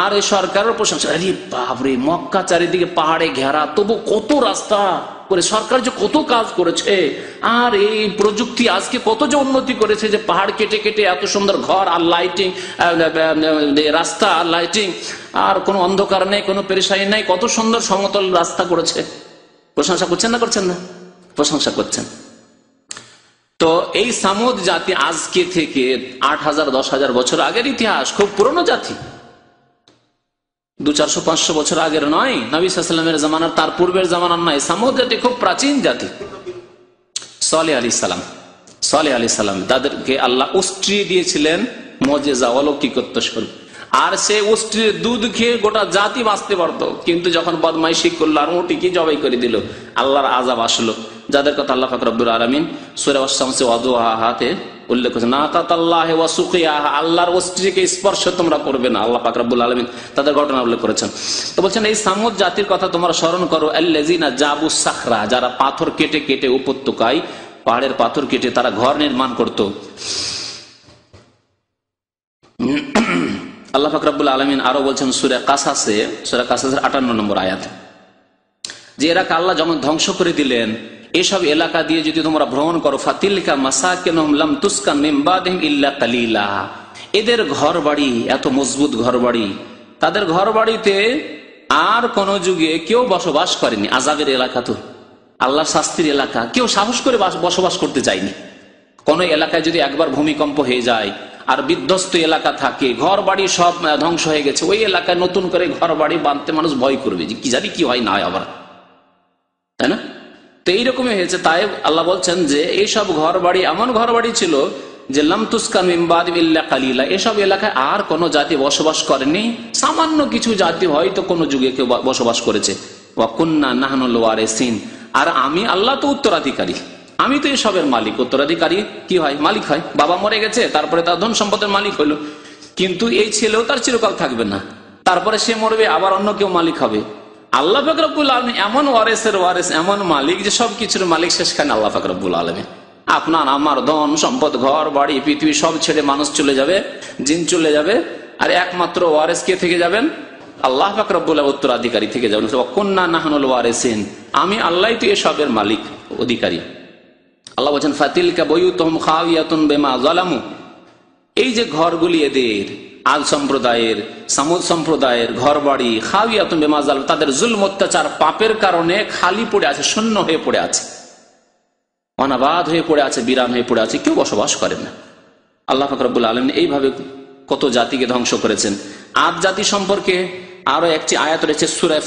আর এই সরকারের প্রশংসা। আরে বাপরে, মক্কা চারিদিকে পাহাড়ে ঘেরা, তবু কত রাস্তা করে সরকার যে কত কাজ করেছে, আর এই প্রযুক্তি আজকে কত যে উন্নতি করেছে, যে পাহাড় কেটে কেটে এত সুন্দর ঘর আর লাইটিং, রাস্তা আর লাইটিং, আর কোনো অন্ধকার নেই, কোনো পেরেশানি নেই, কত সুন্দর সমতল রাস্তা করেছে। প্রশংসা করছেন না করছেন না? প্রশংসা করছেন। তো এই সামুদ জাতি আজকে থেকে 8000-10,000 বছর আগের ইতিহাস, খুব পুরনো জাতি, 200-400-500 বছর আগের নয়, নবী সাল্লাল্লাহু আলাইহি ওয়াসাল্লামের জামানার, তার পূর্বের জামানার নয়। সামুদ জাতি খুব প্রাচীন জাতি। সালেহ আলাইহিস সালাম তাদেরকে আল্লাহ উষ্ট্রি দিয়েছিলেন, মুজিজা, অলৌকিকত্ব স্বরূপ। আর সে উষ্ট্রির দুধ খেয়ে গোটা জাতি বাঁচতে পারতো, কিন্তু যখন বদমাইশি করলো আর উটিকে জবাই করে দিল, আল্লাহর আযাব আসলো। যাদের কথা আল্লাহ পাক রব্বুল আলামিন সূরা আশ-শামস ওয়া দুহাহাতে উল্লেখ করেছেন, নাকাতাল্লাহি ওয়া সুকিয়াহা, আল্লাহর উষ্ট্রিকে স্পর্শ তোমরা করবে না। আল্লাহ পাক রব্বুল আলামিন তাদের ঘটনা উল্লেখ করেছেন। তো বলছেন এই সামুদ জাতির কথা তোমরা স্মরণ করো, আল্লাযিনা জাবুস সাখরা, যারা পাথর কেটে কেটে উপত্যকায় পাহাড়ের পাথর কেটে তারা ঘর নির্মাণ করত। আল্লাহ পাক রব্বুল আলামিন আরো বলছেন সূরা কাসাসের 58 নম্বর আয়াত, যে এরাকে আল্লাহ যখন ধ্বংস করে দিলেন, এসব এলাকা দিয়ে যদি তোমরা ভ্রমণ করো, ফাতিলকা মাসাকিনুহুম লাম তুসকান মিন বাদিহিম ইল্লা কালিলা, এদের ঘর বাড়ি এত মজবুত ঘর বাড়ি, তাদের ঘর বাড়িতে আর কোন যুগে কেউ বসবাস করেনি। আযাবের এলাকা, তো আল্লাহর শাস্তির এলাকা, কেউ সাহস করে বসবাস করতে চায়নি। কোন এলাকায় যদি একবার ভূমিকম্প হয়ে যায় আর বিধ্বস্ত এলাকা থাকে, ঘর বাড়ি সব ধ্বংস হয়ে গেছে, ওই এলাকায় নতুন করে ঘর বাড়ি বাঁধতে মানুষ ভয় করবে, যে কি জানি কি হয় না হয় আবার, তাই না? তো এইরকমই হয়েছে। তাই আল্লাহ বলছেন যে এইসব ঘর বাড়ি এমন ঘর বাড়ি ছিল যে লাম তুসকান মিন বাদিহিম ইল্লা কালিলা, এসব এলাকায় আর কোন জাতি বসবাস করেনি, সামান্য কিছু জাতি হয়তো কোন যুগে কেউ বসবাস করেছে। ওয়া কুন্না নাহনুল ওয়ারিসিন, আর আমি আল্লাহ তো উত্তরাধিকারী, আমি তো এসবের মালিক। উত্তরাধিকারী কি হয়? মালিক হয়। বাবা মরে গেছে, তারপরে তার ধন সম্পদের মালিক হইলো, কিন্তু এই ছেলেও তার চিরকাল থাকবে না, তারপরে সে মরবে, আবার অন্য কেউ মালিক হবে। আল্লাহ পাক রব্বুল আলামিন এমন ওয়ারিসের ওয়ারিস, এমন মালিক যে সবকিছুর মালিক শেষখানে আল্লাহ পাক রব্বুল আলামিন। আপনার আমার ধন সম্পদ, ঘর বাড়ি, পৃথিবী সব ছেড়ে মানুষ চলে যাবে, জিন চলে যাবে, আর একমাত্র ওয়ারিস কে থেকে যাবেন? আল্লাহ পাক রব্বুল আলামিন উত্তরাধিকারী থেকে যাবেন। কুন্না নাহনুল ওয়ারিসিন, আমি আল্লাহই তো এসবের মালিক, অধিকারী। আল্লাহ বলছেন ফাতিলকা বুয়ুতুহুম খাওয়িয়াতুন বিমা যালামু, এই যে ঘরগুলি এদের আদ সম্প্রদায়ের, সামুদ সম্প্রদায়ের ঘর বাড়ি, খাওয়িয়াতুন বিমা যালামু, তাদের জুলম অত্যাচার পাপের কারণে খালি পড়ে আছে, শূন্য হয়ে পড়ে আছে, অনাবাদ হয়ে পড়ে আছে, বিরান হয়ে পড়ে আছে, কেউ বসবাস করে না। আল্লাহ পাক রব্বুল আলামিন এইভাবে কত জাতিকে ধ্বংস করেছেন। আদ জাতি সম্পর্কে আরো একটি আয়াত রয়েছে সূরা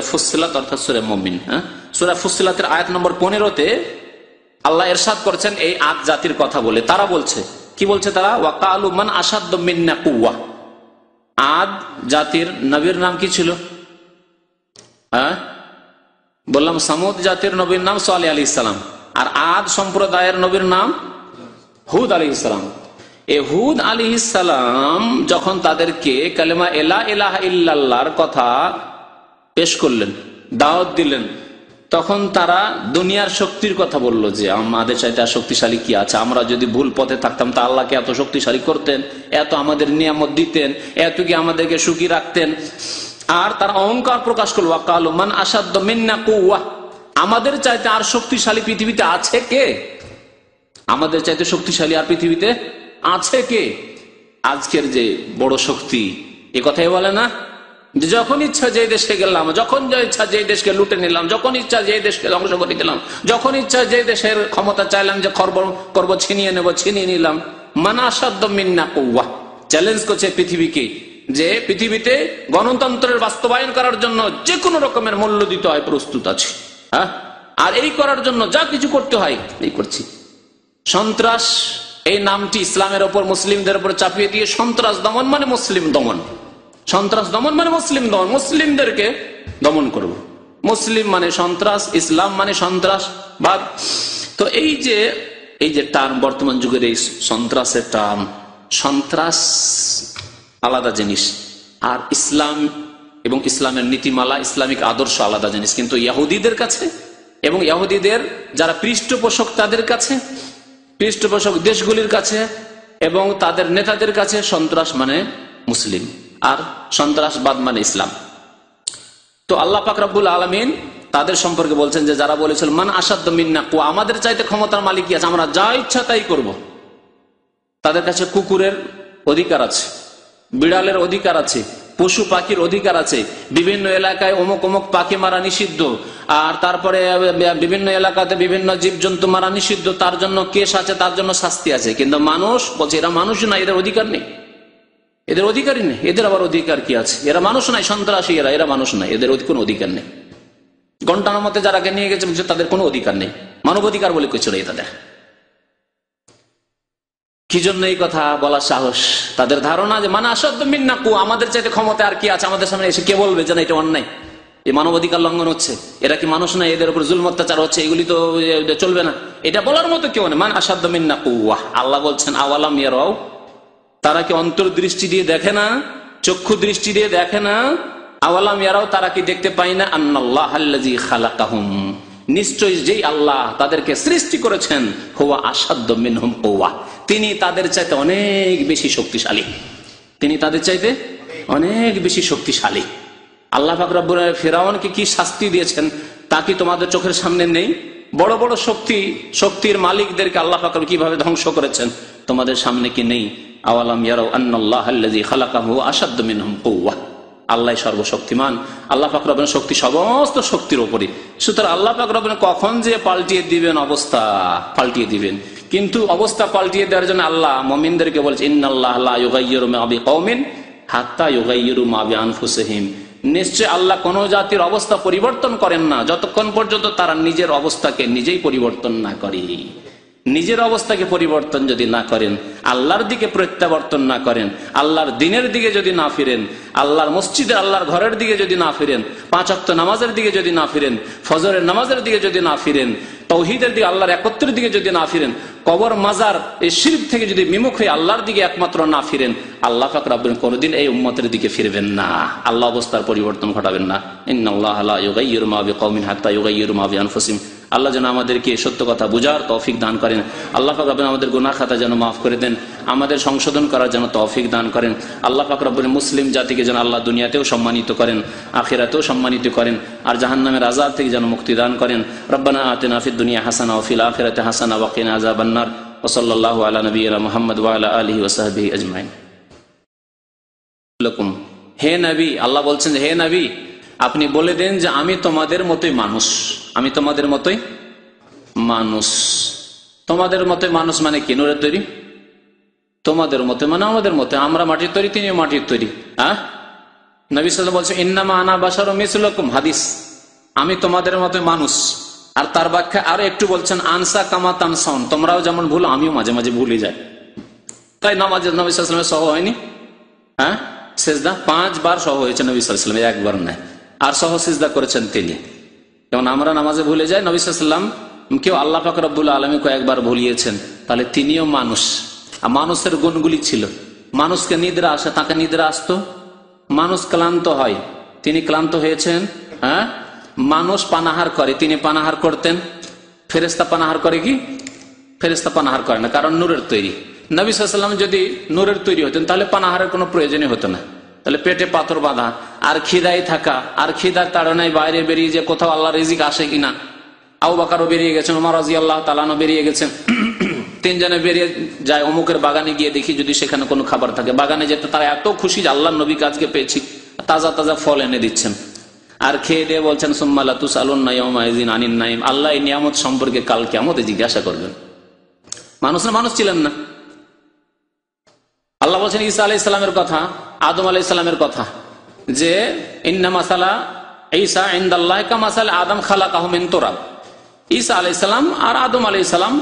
ফুসসিলাত অর্থাৎ সূরা মুমিন। সূরা ফুসসিলাতের আয়াত নম্বর 15-তে আল্লাহ ইরশাদ করেছেন এই আদ জাতির কথা বলে। তারা বলছে, কি বলছে তারা? ওয়াকালু মান আশাদ্দু মিন্না কুওয়া। আদ জাতির নবীর নাম কি ছিল? বললাম সামুদ জাতির নবীর নাম সালেহ আলাইহিস সালাম, আর আদ সম্প্রদায়ের নবীর নাম হুদ আলাইহিস সালাম। এই হুদ আলাইহিস সালাম যখন তাদেরকে কালেমা লা ইলাহা ইল্লাল্লাহর কথা পেশ করলেন, দাওয়াত দিলেন, তখন তারা দুনিয়ার শক্তির কথা বলল, যে আমাদের চাইতে আর শক্তিশালী কি আছে, আমরা যদি ভুল পথে থাকতাম তা আল্লাহকে এত শক্তিশালী করতেন, এত আমাদের নিয়ামত দিতেন, এত কি আমাদেরকে সুখী রাখতেন। আর তার অহংকার প্রকাশ করল, ওয়াকালু মান আশাদ্দু মিন্না কুওয়া, আমাদের চাইতে আর শক্তিশালী পৃথিবীতে আছে কে? আমাদের চাইতে শক্তিশালী আর পৃথিবীতে আছে কে? আজকের যে বড় শক্তি, এ কথাই বলে না যে যখন ইচ্ছা যে দেশে গেলাম, যখন ইচ্ছা যে দেশকে লুটে নিলাম, যখন ইচ্ছা যে দেশকে ধ্বংস করে দিলাম, যখন ইচ্ছা যে দেশের ক্ষমতা চাইলাম যে করব ছিনিয়ে নেব, ছিনিয়ে নিলাম। মান আসাদ্দু মিন্না কুওয়া, চ্যালেঞ্জ করছে পৃথিবীকে যে পৃথিবীতে গণতন্ত্রের বাস্তবায়ন করার জন্য যে কোনো রকমের মূল্য দিতে হয়, প্রস্তুত আছে। হ্যাঁ, আর এই করার জন্য যা কিছু করতে হয় এই করছি। সন্ত্রাস এই নামটি ইসলামের ওপর, মুসলিমদের উপর চাপিয়ে দিয়ে সন্ত্রাস দমন মানে মুসলিম দমন, সন্ত্রাস দমন মানে মুসলিম দমন, মুসলিমদেরকে দমন করব। মুসলিম মানে সন্ত্রাস, ইসলাম মানে সন্ত্রাসবাদ। তো এই যে টার্ম, বর্তমান যুগের এই সন্ত্রাসের টার্ম, সন্ত্রাস আলাদা জিনিস, আর ইসলাম এবং ইসলামের নীতিমালা, ইসলামিক আদর্শ আলাদা জিনিস। কিন্তু ইহুদিদের কাছে এবং ইহুদিদের যারা পৃষ্ঠপোষক তাদের কাছে, পৃষ্ঠপোষক দেশগুলির কাছে এবং তাদের নেতাদের কাছে সন্ত্রাস মানে মুসলিম আর সন্ত্রাসবাদ মানে ইসলাম। তো আল্লাহ পাক রব্বুল আলামিন তাদের সম্পর্কে বলছেন যে যারা বলেছিল মান আসাদ্দু মিন্না কুওয়া, আমাদের চাইতে ক্ষমতার মালিক কি আছে, আমরা যা ইচ্ছা তাই করব। তাদের কাছে কুকুরের অধিকার আছে, বিড়ালের অধিকার আছে, পশু পাখির অধিকার আছে, বিভিন্ন এলাকায় অমুক অমুক পাখি মারা নিষিদ্ধ, আর তারপরে বিভিন্ন এলাকাতে বিভিন্ন জীবজন্তু মারা নিষিদ্ধ, তার জন্য কেস আছে, তার জন্য শাস্তি আছে। কিন্তু মানুষ বলছে এরা মানুষ না, এদের অধিকার নেই, এদের অধিকারই নেই। এদের আবার অধিকার কি আছে? এরা মানুষ নাই, সন্ত্রাসী এরা মানুষ নাই, এদের কোনো অধিকার নেই। ঘন্টার মতে যারাকে নিয়ে গেছে তাদের কোনো অধিকার নেই, মানব অধিকার বলে কিছু নেই তাদের। কি জন্য এই কথা বলার সাহস? তাদের ধারণা যে মানে আসাদ্দু মিন্না কুওয়া, আমাদের চাইতে ক্ষমতা আর কি আছে, আমাদের সামনে এসে কে বলবে যে না এটা অন্যায়, এই মানবাধিকার লঙ্ঘন হচ্ছে, এরা কি মানুষ নাই, এদের উপর জুলম অত্যাচার হচ্ছে, এগুলি তো চলবে না, এটা বলার মতো কেউ নেই। মানে আসাদ্দু মিন্না কুওয়া। আল্লাহ বলছেন আওয়ালাম ইয়ারাউ, তারা কি অন্তর্দৃষ্টি দিয়ে দেখে না, চক্ষু দৃষ্টি দিয়ে দেখে না? আওয়ালাম ইয়ারাউ, তারা কি দেখতে পায় না? আন্নাল্লাহাল্লাযী খালাকাহুম, নিশ্চয়ই যেই আল্লাহ তাদেরকে সৃষ্টি করেছেন, হুয়া আসাদ্দু মিনহুম কুওয়া, তিনি তাদের চাইতে অনেক বেশি শক্তিশালী, তিনি তাদের চাইতে অনেক বেশি শক্তিশালী। আল্লাহ পাক রব্বুল আলামিন ফিরআউনকে কি শাস্তি দিয়েছেন তা কি তোমাদের চোখের সামনে নেই? বড় বড় শক্তির মালিকদেরকে আল্লাহ পাক কিভাবে ধ্বংস করেছেন তোমাদের সামনে কি নেই? আওয়ালাম ইয়ারাউ আন্নাল্লাহাল্লাযী খালাকাহুম হুয়া আসাদ্দু মিনহুম কুওয়া, আল্লাহ সর্বশক্তিমান, আল্লাহ পাক রব্বুল শক্তি সমস্ত শক্তির উপরে। সুতরাং আল্লাহ পাক রব্বুল কখন যে পাল্টিয়ে দিবেন, অবস্থা পাল্টিয়ে দিবেন। কিন্তু অবস্থা পাল্টিয়ে দেওয়ার জন্য আল্লাহ মুমিনদেরকে বলছে ইন্নাল্লাহা লা ইউগাইয়িরু মা বিকওমিন হাত্তা ইউগাইয়িরু মা বিআনফুসিহিম, নিশ্চয় আল্লাহ কোন জাতির অবস্থা পরিবর্তন করেন না যতক্ষণ পর্যন্ত তারা নিজের অবস্থাকে নিজেই পরিবর্তন না করে। নিজের অবস্থাকে পরিবর্তন যদি না করেন, আল্লাহর দিকে প্রত্যাবর্তন না করেন, আল্লাহর দিনের দিকে যদি না ফিরেন, আল্লাহর মসজিদে আল্লাহর ঘরের দিকে যদি না ফিরেন, 5 ওয়াক্ত নামাজের দিকে যদি না ফিরেন, ফজরের নামাজের দিকে যদি না ফিরেন, তাওহীদের দিকে, আল্লাহর একত্রের দিকে যদি না ফিরেন, কবর মাজার এই শিরক থেকে যদি বিমুখ হয়ে আল্লাহর দিকে একমাত্র না ফিরেন, আল্লাহ পাক রব্বুল কোনদিন এই উম্মতের দিকে ফিরবেন না, আল্লাহ অবস্থার পরিবর্তন ঘটাবেন না। ইন্নাল্লাহা লা ইউগাইয়িরু মা বিকওমিন হাত্তা ইউগাইয়িরু মা বিআনফুসিহিম। আল্লাহ যেন আমাদেরকে সত্য কথা বুঝার তৌফিক দান করেন। আল্লাহ পাক রব্বুল আমাদের গুনাহ খাতা যেন মাফ করে দেন, আমাদের সংশোধন করার জন্য তৌফিক দান করেন। আল্লাহ পাক রব্বুল মুসলিম জাতিকে যেন আল্লাহ দুনিয়াতেও সম্মানিত করেন, আখিরাতেও সম্মানিত করেন, আর জাহান্নামের আযাব থেকে যেন মুক্তি দান করেন। রব্বানা আতিনা ফিদ দুনিয়া হাসানা ওয়া ফিল আখিরাতি হাসানা ওয়া কিনা আযাবান নার। ওয়া সাল্লাল্লাহু আলা নবিয়িনা মুহাম্মদ ওয়া আলা আলিহি ওয়া সাহবিহি আজমাইন। হে নবী, আল্লাহ বলছেন হে নবী, আপনি বলে দেন যে আমি তোমাদের মতোই মানুষ, আমি তোমাদের মতোই মানুষ। তোমাদের মতোই মানুষ মানে কি? নূরের তৈরি। তোমাদের মতো মানে আমাদের মতো, আমরা মাটির তৈরি, তিনি মাটির তৈরি। হ্যাঁ, নবী সাল্লাল্লাহু আলাইহি ওয়াসাল্লাম বলছেন ইন্নামা আনা বাশারুম মিসলুকুম, হাদিস, আমি তোমাদের মতো মানুষ। আর তার ব্যাখ্যা আরো একটু বলছেন আনসা কামা তানসাউন, তোমরাও যেমন ভুলো আমিও মাঝে মাঝে ভুলে যাই। তাই নামাজে নবী সাল্লাল্লাহু আলাইহি ওয়াসাল্লামের সহ হয়নি? হ্যাঁ, সিজদা 5 বার সহ হয়েছে নবী সাল্লাল্লাহু আলাইহি ওয়াসাল্লাম, একবার নয়। আর সহ সিজদা করেছেন তিনি। যেমন আমরা নামাজে ভুলে যাই, নবী সাল্লাল্লাহু আলাইহি ওয়াসাল্লাম কেউ আল্লাহ পাক রব্বুল আলামিন কয়েকবার ভুলিয়েছেন, তাহলে তিনিও মানুষ। আর মানুষের গুণগুলি ছিল, মানুষকে নিদ্রা আসে, তাকে নিদ্রা আসতো। মানুষ ক্লান্ত হয়, তিনি ক্লান্ত হয়েছেন। হ্যাঁ, মানুষ পানাহার করে, তিনি পানাহার করতেন। ফেরেশতা পানাহার করে কি? ফেরেশতা পানাহার করে না, কারণ নূরের তৈরি। নবী সাল্লাল্লাহু আলাইহি ওয়াসাল্লাম যদি নূরের তৈরি হতেন তাহলে পানাহারের কোনো প্রয়োজনই হতো না। তাহলে পেটে পাথর বাঁধা আর খিদায় থাকা, আর খিদার তাড়নায় বাইরে বেরিয়ে যে কোথাও আল্লাহ রিজিক আসে কিনা, আবু বকরও বেরিয়ে গেছেন, ওমর রাদিয়াল্লাহু তাআলা আনহু বেরিয়ে গেছেন। তিনজনে বেরিয়ে যায়, অমুকের বাগানে গিয়ে দেখি যদি সেখানে কোনো খাবার থাকে। বাগানে যেতে তারা এত খুশি যে আল্লাহর নবীকে আজকে পেয়েছি, তাজা তাজা ফল এনে দিচ্ছেন আর খেয়ে দিয়ে বলছেন সুম্মা লা তুসআলুন্না ইয়াওমা ইযিন আনিন নাঈম, আল্লাহ এই নিয়ামত সম্পর্কে কাল কিয়ামতে জিজ্ঞাসা করবেন। মানুষ ছিলেন না। আল্লাহ বলছেন ঈসা আলাইহিস সালামের কথা, আদম আলাইহিস সালামের কথা, যে ইন্না মাসালা ঈসা ইনদাল্লাহি কামাসাল আদম খালাকাহু মিন তুরাব। ঈসা আলাইহিস সালাম আর আদম আলাইহিস সালাম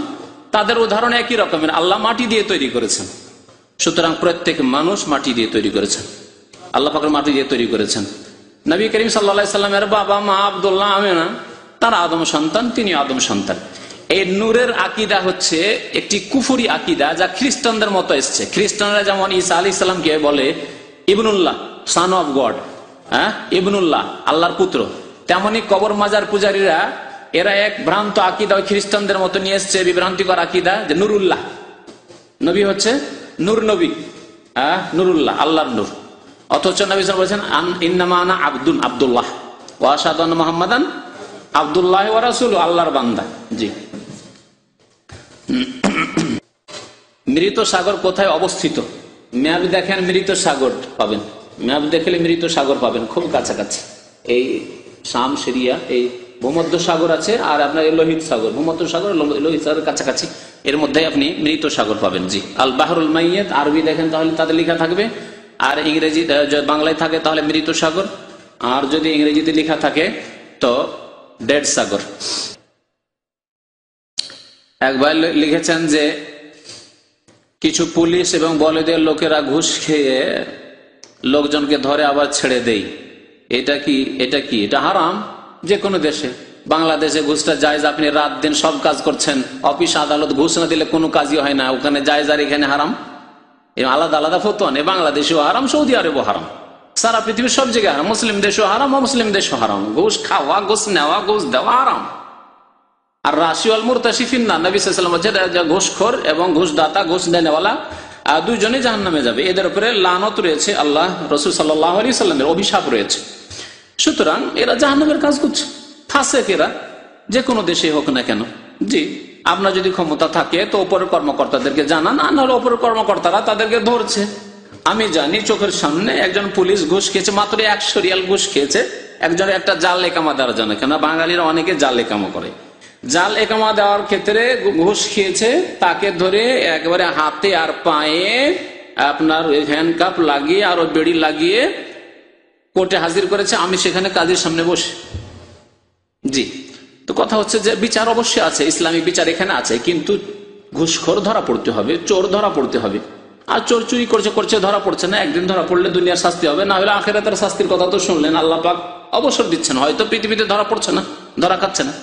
তাদের উদাহরণ একই রকমের, আল্লাহ মাটি দিয়ে তৈরি করেছেন। সুতরাং প্রত্যেক মানুষ মাটি দিয়ে তৈরি করেছেন, আল্লাহ পাক মাটি দিয়ে তৈরি করেছেন। নবী করিম সাল্লাল্লাহু আলাইহি সাল্লামের বাবা মা আব্দুল্লাহ আমিনা, তারা আদম সন্তান, তিনি আদম সন্তান। এই নূরের আকীদা হচ্ছে একটি কুফরি আকীদা, যা খ্রিস্টানদের মতো এসছে। খ্রিস্টানরা যেমন ঈসা আলাইহিস সালামকে বলে ইবনুল্লাহ, সন অফ গড, ইবনুল্লাহ, আল্লাহর পুত্র, তেমনি কবর মাজার পূজারীরা এরা এক ভ্রান্ত আকীদা ওই খ্রিস্টানদের মতো নিয়ে এসছে, বিভ্রান্তিকর আকীদা, যে নুরুল্লাহ, নবী হচ্ছে নূর নবী, নুরুল্লাহ, আল্লাহর নূর। অথচ নবী সাল্লাল্লাহু আলাইহি ওয়াসাল্লাম বলেছেন ইন্নামা আনা আবদুন আব্দুল্লাহ ওয়া আশহাদু আন্না মুহাম্মাদান আব্দুল্লাহ ওয়া রাসূলুহু, আল্লাহর বান্দা। জি। মৃত সাগর কোথায় অবস্থিত? ম্যাপ দেখেন, মৃত সাগর পাবেন, ম্যাপ দেখলে মৃত সাগর পাবেন খুব কাছাকাছি। এই শাম, সিরিয়া, এই ভূমধ্য সাগর আছে, আর আপনার লোহিত সাগর, ভূমধ্য সাগর লোহিত সাগরের কাছাকাছি, এর মধ্যে আপনি মৃত সাগর পাবেন। জি। আল বাহরুল মাইয়াত আরবি দেখেন তাহলে তাদের লেখা থাকবে, আর ইংরেজি বাংলায় থাকে তাহলে মৃত সাগর, আর যদি ইংরেজিতে লেখা থাকে তো ডেড সাগর। একবার লিখেছেন যে কিছু পুলিশ এবং বলদের লোকেরা ঘুষ খেয়ে লোকজনকে ধরে আবার ছেড়ে দেয়। এটা কি? এটা হারাম যে কোনো দেশে। বাংলাদেশে ঘুষটা জায়েজ, আপনি রাত দিন সব কাজ করছেন, অফিস আদালত ঘুষ না দিলে কোনো কাজই হয় না, ওখানে জায়েজ আর এখানে হারাম, আলাদা আলাদা ফতোয়া নেই। বাংলাদেশেও হারাম, সৌদি আরবও হারাম, সারা পৃথিবীর সব জায়গায় হারাম, মুসলিম দেশও হারাম, অমুসলিম দেশও হারাম। ঘুষ খাওয়া, ঘুষ নেওয়া, ঘুষ দেওয়া হারাম। আর রাশিউল মুরতাশিফিন না, নবী সাল্লাল্লাহু আলাইহি ওয়াসাল্লাম ঘুষখোর এবং ঘুষদাতা, ঘুষ দেনেওয়ালা দুইজনই জাহান্নামে যাবে। এদের উপরে লানত রয়েছে, আল্লাহ রাসূল সাল্লাল্লাহু আলাইহি ওয়াসাল্লামের অভিশাপ রয়েছে। সুতরাং এরা জাহান্নামের কাজ করছে, ফাসেক এরা, যে কোনো দেশে হোক না কেন। জি। আপনার যদি ক্ষমতা থাকে তো উপরের কর্মকর্তাদেরকে জানান, আর নাহলে উপরের কর্মকর্তারা তাদেরকে ধরছে। আমি জানি চোখের সামনে একজন পুলিশ ঘুষ খেয়েছে, মাত্র 100 রিয়াল ঘুষ খেয়েছে একজনের একটা জাল একামা দেওয়ার জন্য। কেন বাঙালিরা অনেকে জাল একামা করে, জাল একামা দেওয়ার ক্ষেত্রে ঘুষ খেয়েছে, তাকে ধরে একেবারে হাতে আর পায়ে আপনার হ্যান্ডকাপ লাগিয়ে আর বেড়ি লাগিয়ে কোর্টে হাজির করেছে। আমি সেখানে কাজীর সামনে বসে। জি। তো কথা হচ্ছে যে বিচার অবশ্যই আছে, ইসলামিক বিচার এখানে আছে, কিন্তু ঘুষখোর ধরা পড়তে হবে, চোর ধরা পড়তে হবে। আর চোর চুরি করছে ধরা পড়ছে না, একদিন ধরা পড়লে দুনিয়ার শাস্তি হবে, না হলে আখিরাতের শাস্তির কথা তো শুনলেন, আল্লাহ পাক অবসর দিচ্ছেন। হয়তো পৃথিবীতে ধরা পড়ছে না, ধরা খাচ্ছে না,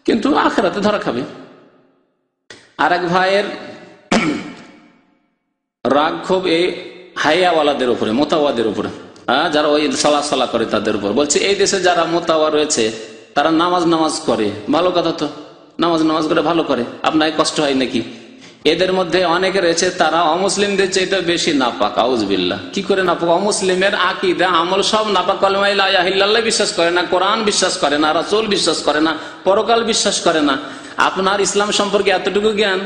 কিন্তু আখিরাতে ধরা খাবে। আর এক ভাইয়ের রাগ ক্ষোভ এই হাইয়াওয়ালাদের উপরে, মোতাওয়াদের উপরে, যারা ওই সালা করে তাদের উপর। বলছে এই দেশে যারা মোতাওয়া রয়েছে তারা নামাজ করে, ভালো কথা তো, নামাজ করে ভালো করে, আপনার কষ্ট হয় নাকি? এদের মধ্যে অনেকে রয়েছে তারা অমুসলিমদের চেয়ে বেশি নাপাক। আউযুবিল্লাহ। কি করে নাপাক? অমুসলিমের আকীদা আমল সব নাপাক। কালেমা লা ইলাহা ইল্লাল্লাহ বিশ্বাস করে না, কোরআন বিশ্বাস করে না, রাসূল বিশ্বাস করে না, পরকাল বিশ্বাস করে না। আপনার ইসলাম সম্পর্কে এতটুকু জ্ঞান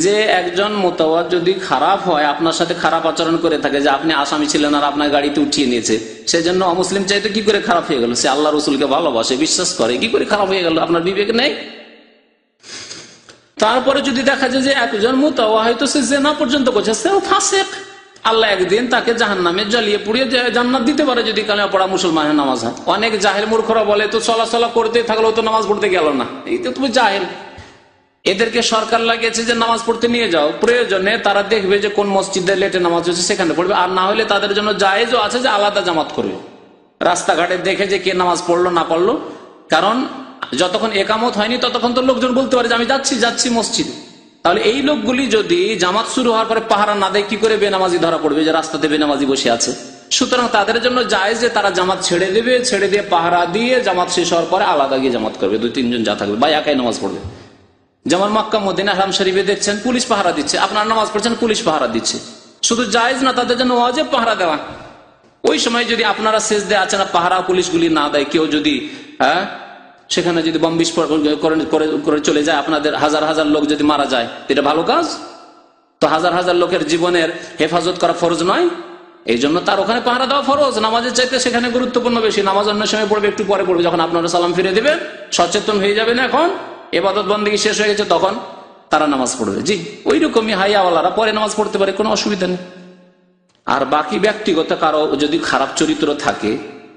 যে একজন মোতাওয়াদ যদি খারাপ হয়, আপনার সাথে খারাপ আচরণ করে থাকে, যে আপনি আসামি ছিলেন আর আপনার গাড়িতে উঠিয়ে নিয়েছে, সেজন্য অমুসলিম চাইতে কি করে খারাপ হয়ে গেল? সে আল্লাহ রসুলকে ভালোবাসে, বিশ্বাস করে, কি করে খারাপ হয়ে গেল? আপনার বিবেক নেই? তারপরে যদি দেখা যায় যে একজন মুতাওয়া হয়তো সে জেনা পর্যন্ত করছে, সেও ফাসেক, আল্লাহ একদিন তাকে জাহান্নামে জ্বালিয়ে পুড়িয়ে জান্নাত দিতে পারে যদি কালেমা পড়া মুসলমানের নামাজ হয়। অনেক জাহেল মূর্খরা বলে তো চলাচলা করতে থাকলো, তো নামাজ পড়তে গেল না, এই তো তুমি জাহেল। এদেরকে সরকার লাগিয়েছে যে নামাজ পড়তে নিয়ে যাও, প্রয়োজনে তারা দেখবে যে কোন মসজিদে লেটে নামাজ হচ্ছে সেখানে পড়বে, আর না হলে তাদের জন্য জায়েজও আছে যে আলাদা জামাত করবে, রাস্তাঘাটে দেখে যে কে নামাজ পড়লো না পড়লো। কারণ যতক্ষণ একামত হয়নি ততক্ষণ তো লোকজন বলতে পারে যে আমি যাচ্ছি মসজিদে। তাহলে এই লোকগুলি যদি জামাত শুরু হওয়ার পরে পাহারা না দেয়, কি করে বেনামাজি ধরা পড়বে যে রাস্তাতে বেনামাজি বসে আছে? সুতরাং তাদের জন্য জায়েজ যে তারা জামাত ছেড়ে দেবে, ছেড়ে দিয়ে পাহারা দিয়ে জামাত শেষ হওয়ার পরে আলাদা গিয়ে জামাত করবে, 2-3 জন যা থাকবে, বা একাই নামাজ পড়বে। যেমন মক্কা মদিনা হারাম শরীফে দেখছেন পুলিশ পাহারা দিচ্ছে, আপনার নামাজ পড়ছেন পুলিশ পাহারা দিচ্ছে। শুধু জায়েজ না, তাদের জন্য ওয়াজিব পাহারা দেওয়া। ওই সময় যদি আপনারা সেজদায় আছেন, পাহারা পুলিশগুলি না দেয়, কেউ যদি সেখানে যদি বম বিস্ফোরণ করে চলে যায়, আপনাদের হাজার হাজার লোক যদি মারা যায়, এটা ভালো কাজ? তো হাজার হাজার লোকের জীবনের হেফাজত করা ফরজ নয়? এই জন্য তার ওখানে পাহারা দেওয়া ফরজ। নামাজের চাইতে সেখানে গুরুত্বপূর্ণ বেশি। নামাজ অন্য সময় পড়বে, একটু পরে পড়বে, যখন আপনারা সালাম ফিরে দিবেন, সচেতন হয়ে যাবেন, এখন ইবাদত বন্দেগী শেষ হয়ে গেছে, তখন তারা নামাজ পড়বে। জি, ওই রকমই হাইয়াওয়ালারা পরে নামাজ পড়তে পারে, কোনো অসুবিধা নেই। আর বাকি ব্যক্তিগত কারো যদি খারাপ চরিত্র থাকে,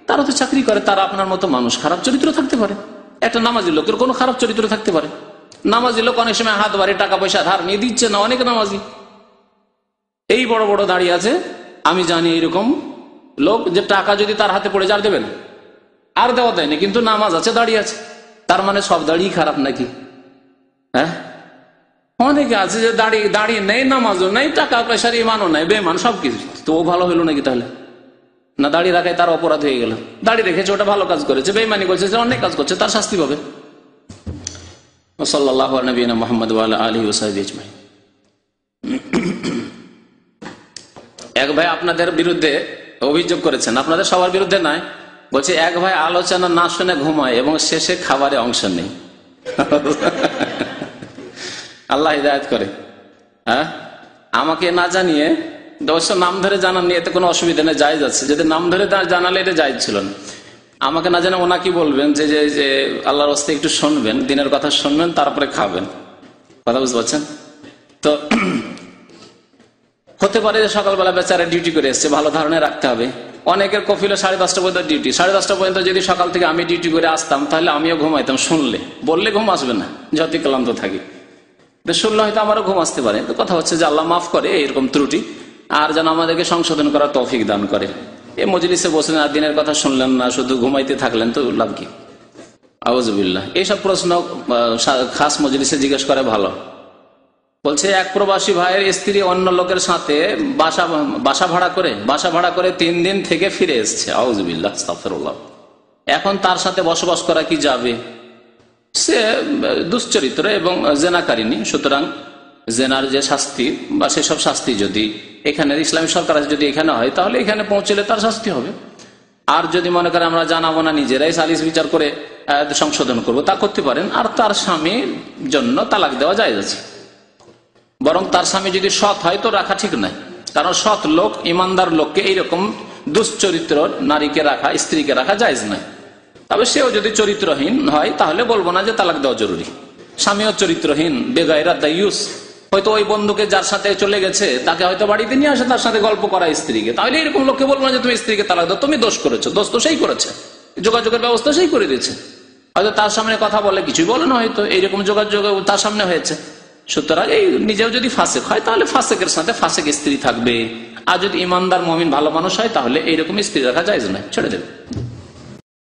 তারা তো চাকরি করে, তারা আপনার মতো মানুষ, খারাপ চরিত্র থাকতে পারে। একটা নামাজি লোকের কোনো খারাপ চরিত্র থাকতে পারে। নামাজি লোক অনেক সময় হাত বাড়ি টাকা পয়সা ধার নিয়ে দিচ্ছে না, অনেক নামাজি এই বড় বড় দাঁড়িয়ে আছে, আমি জানি এইরকম লোক, যে টাকা যদি তার হাতে পড়ে যার দেবেন, আর দেওয়া দেয়নি, কিন্তু নামাজ আছে, দাঁড়িয়ে আছে। তার মানে সব দাঁড়িয়ে খারাপ নাকি? হ্যাঁ, অনেকে আছে যে দাঁড়িয়ে নেই, নামাজও নেই, টাকা পয়সার ইমানও নেই, বেমান সবকিছু, তো ও ভালো হলো নাকি? তাহলে না, দাঁড়িয়ে রাখায় তার অপরাধ হয়ে গেল। দাঁড়িয়ে রেখেছে, ওটা ভালো কাজ করেছে, বেইমানি করেছে, অনেক কাজ করছে, তার শাস্তি পাবে। সাল্লাল্লাহু আলা নবিয়িনা মুহাম্মদ ওয়া আলা আলিহি ওয়া সাহবিহি আজমাইন। এক ভাই আপনাদের বিরুদ্ধে অভিযোগ করেছেন, আপনাদের সবার বিরুদ্ধে নয়, বলছে এক ভাই আলোচনা না শুনে ঘুমায় এবং শেষে খাবারে অংশ নেই। আল্লাহ হিদায়াত করে। হ্যাঁ, আমাকে না জানিয়ে, অবশ্য নাম ধরে জানান নিয়ে এতে কোনো অসুবিধা নেই, জায়েজ আছে। যদি নাম ধরে জানালে এটা জায়েজ ছিল না। আমাকে না জানে ওনাকে বলবেন যে যে আল্লাহর রাস্তায় একটু শুনবেন, দিনের কথা শুনবেন, তারপরে খাবেন। কথা বুঝতে পারছেন তো? হতে পারে যে সকালবেলা বেচারা ডিউটি করে এসছে, ভালো ধারণা রাখতে হবে। অনেকের কফিলে 10:30 পর্যন্ত ডিউটি, 10:30 পর্যন্ত যদি সকাল থেকে আমি ডিউটি করে আসতাম, তাহলে আমিও ঘুমাইতাম। শুনলে, বললে ঘুম আসবে না, যতই ক্লান্ত থাকি, শুনলে হয়তো আমারও ঘুম আসতে পারে। তো কথা হচ্ছে যে আল্লাহ মাফ করে এরকম ত্রুটি, আর যেন আমাদেরকে সংশোধন করার তৌফিক দান করে। এই মজলিসে বসলেন আর দিনের কথা শুনলেন না, শুধু ঘুমাইতে থাকলেন, তো লাভ কি? আউযুবিল্লাহ। এইসব প্রশ্ন খাস মজলিসে জিজ্ঞেস করে ভালো। বলছে এক প্রবাসী ভাইয়ের স্ত্রী অন্য লোকের সাথে বাসা ভাড়া করে 3 দিন থেকে ফিরে এসছে। আউযুবিল্লাহ, আস্তাগফিরুল্লাহ। এখন তার সাথে বসবাস করা কি যাবে? সে দুশ্চরিত্র এবং জেনাকারিনী, সুতরাং জেনার যে শাস্তি বা সেসব শাস্তি যদি এখানে ইসলামী সরকার যদি এখানে হয়, তাহলে এখানে পৌঁছলে তার শাস্তি হবে। আর যদি মনে করে আমরা জানাবো না, নিজেরাই সালিস বিচার করে সংশোধন করব, তা করতে পারেন। আর তার স্বামীর জন্য তালাক দেওয়া জায়েজ আছে। বরং তার স্বামী যদি সৎ হয় তো রাখা ঠিক নাই, কারণ সৎ লোক, ইমানদার লোককে এইরকম দুশ্চরিত্র নারীকে রাখা, স্ত্রীকে রাখা জায়েজ নাই। তবে সেও যদি চরিত্রহীন হয়, তাহলে বলবো না যে তালাক দেওয়া জরুরি। স্বামীও চরিত্রহীন, বেগায়রা দায়ুস, হয়তো ওই বন্ধুকে যার সাথে চলে গেছে তাকে হয়তো বাড়িতে নিয়ে আসে, তার সাথে গল্প করা স্ত্রীকে, তাহলে এরকম লোককে বলবো না যে তুমি স্ত্রীকে তালাক দাও, তুমি দোষ করেছো। দোষ তো সেই করেছে, যোগাযোগের ব্যবস্থা সেই করে দিয়েছে। হয়তো তার সামনে কথা বলে কিছুই বলে না, হয়তো এইরকম যোগাযোগ তার সামনে হয়েছে। সুতরাং এই নিজেও যদি ফাসেক হয়, তাহলে ফাসেকের সাথে ফাসেক স্ত্রী থাকবে। আর যদি ইমানদার মুমিন ভালো মানুষ হয়, তাহলে এইরকম স্ত্রী রাখা জায়েজ নয়, ছেড়ে দেবে।